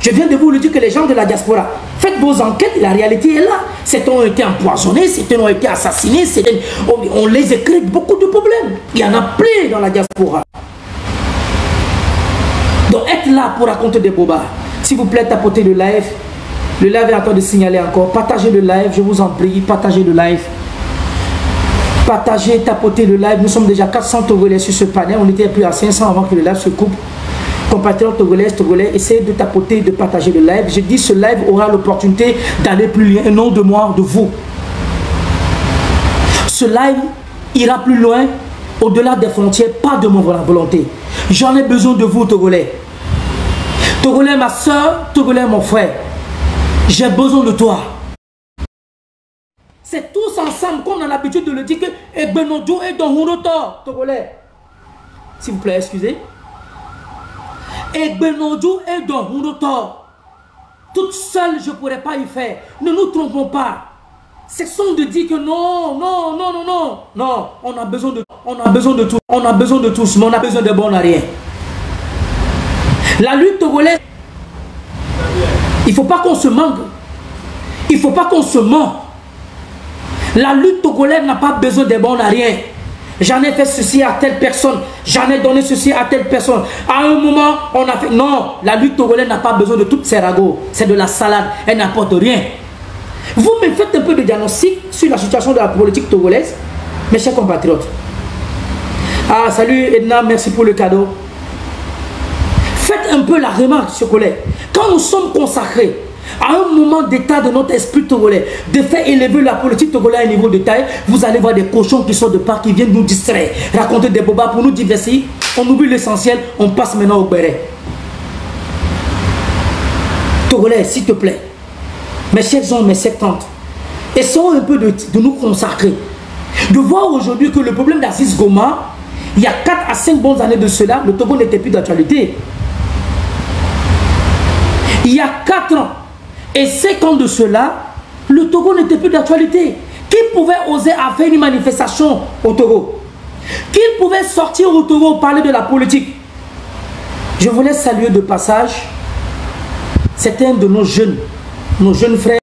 Je viens de vous le dire que les gens de la diaspora, faites vos enquêtes, la réalité est là. Certains ont été empoisonnés, certains ont été assassinés, on les écrit beaucoup de problèmes. Il y en a plein dans la diaspora. Donc être là pour raconter des bobards. S'il vous plaît, tapotez le live. Le live est en train de signaler encore. Partagez le live, je vous en prie, partagez le live. Partagez, tapotez le live. Nous sommes déjà 400 Togolais sur ce panel. On était plus à 500 avant que le live se coupe. Compatriotes togolais, essayez de tapoter, de partager le live. Je dis ce live aura l'opportunité d'aller plus loin, et non de moi, de vous. Ce live ira plus loin, au-delà des frontières, pas de mon volonté. J'en ai besoin de vous, Togolais. Togolais, ma soeur, Togolais, mon frère. J'ai besoin de toi. C'est tous ensemble qu'on a l'habitude de le dire que Ebenodjo est dans Hunoto, Togolais. S'il vous plaît, excusez. Ebenodjo est dans Hunoto. Toute seule, je ne pourrais pas y faire. Ne nous trompons pas. Cessons de dire que non, on a besoin de tout. On a besoin de tous, mais on a besoin de bon à rien. La lutte togolaise, il ne faut pas qu'on se manque. Il ne faut pas qu'on se ment. La lutte togolaise n'a pas besoin de bon à rien. J'en ai fait ceci à telle personne. J'en ai donné ceci à telle personne. À un moment, on a fait... Non, la lutte togolaise n'a pas besoin de toutes ces ragots. C'est de la salade. Elle n'apporte rien. Vous me faites un peu de diagnostic sur la situation de la politique togolaise, mes chers compatriotes. Ah, salut Edna, merci pour le cadeau. Faites un peu la remarque, chers collègues. Quand nous sommes consacrés à un moment d'état de notre esprit togolais, de faire élever la politique togolaise à un niveau de taille, vous allez voir des cochons qui sortent de part, qui viennent nous distraire, raconter des bobas pour nous divertir. On oublie l'essentiel, on passe maintenant au béret. Togolais, s'il te plaît, mes chers hommes, mes chères tantes, essayons un peu de nous consacrer. De voir aujourd'hui que le problème d'Aziz Goma, il y a 4 à 5 bonnes années de cela, le Togo n'était plus d'actualité. Il y a 4 ans et 5 ans de cela, le Togo n'était plus d'actualité. Qui pouvait oser faire une manifestation au Togo? Qui pouvait sortir au Togo parler de la politique? Je voulais saluer de passage certains de nos jeunes frères.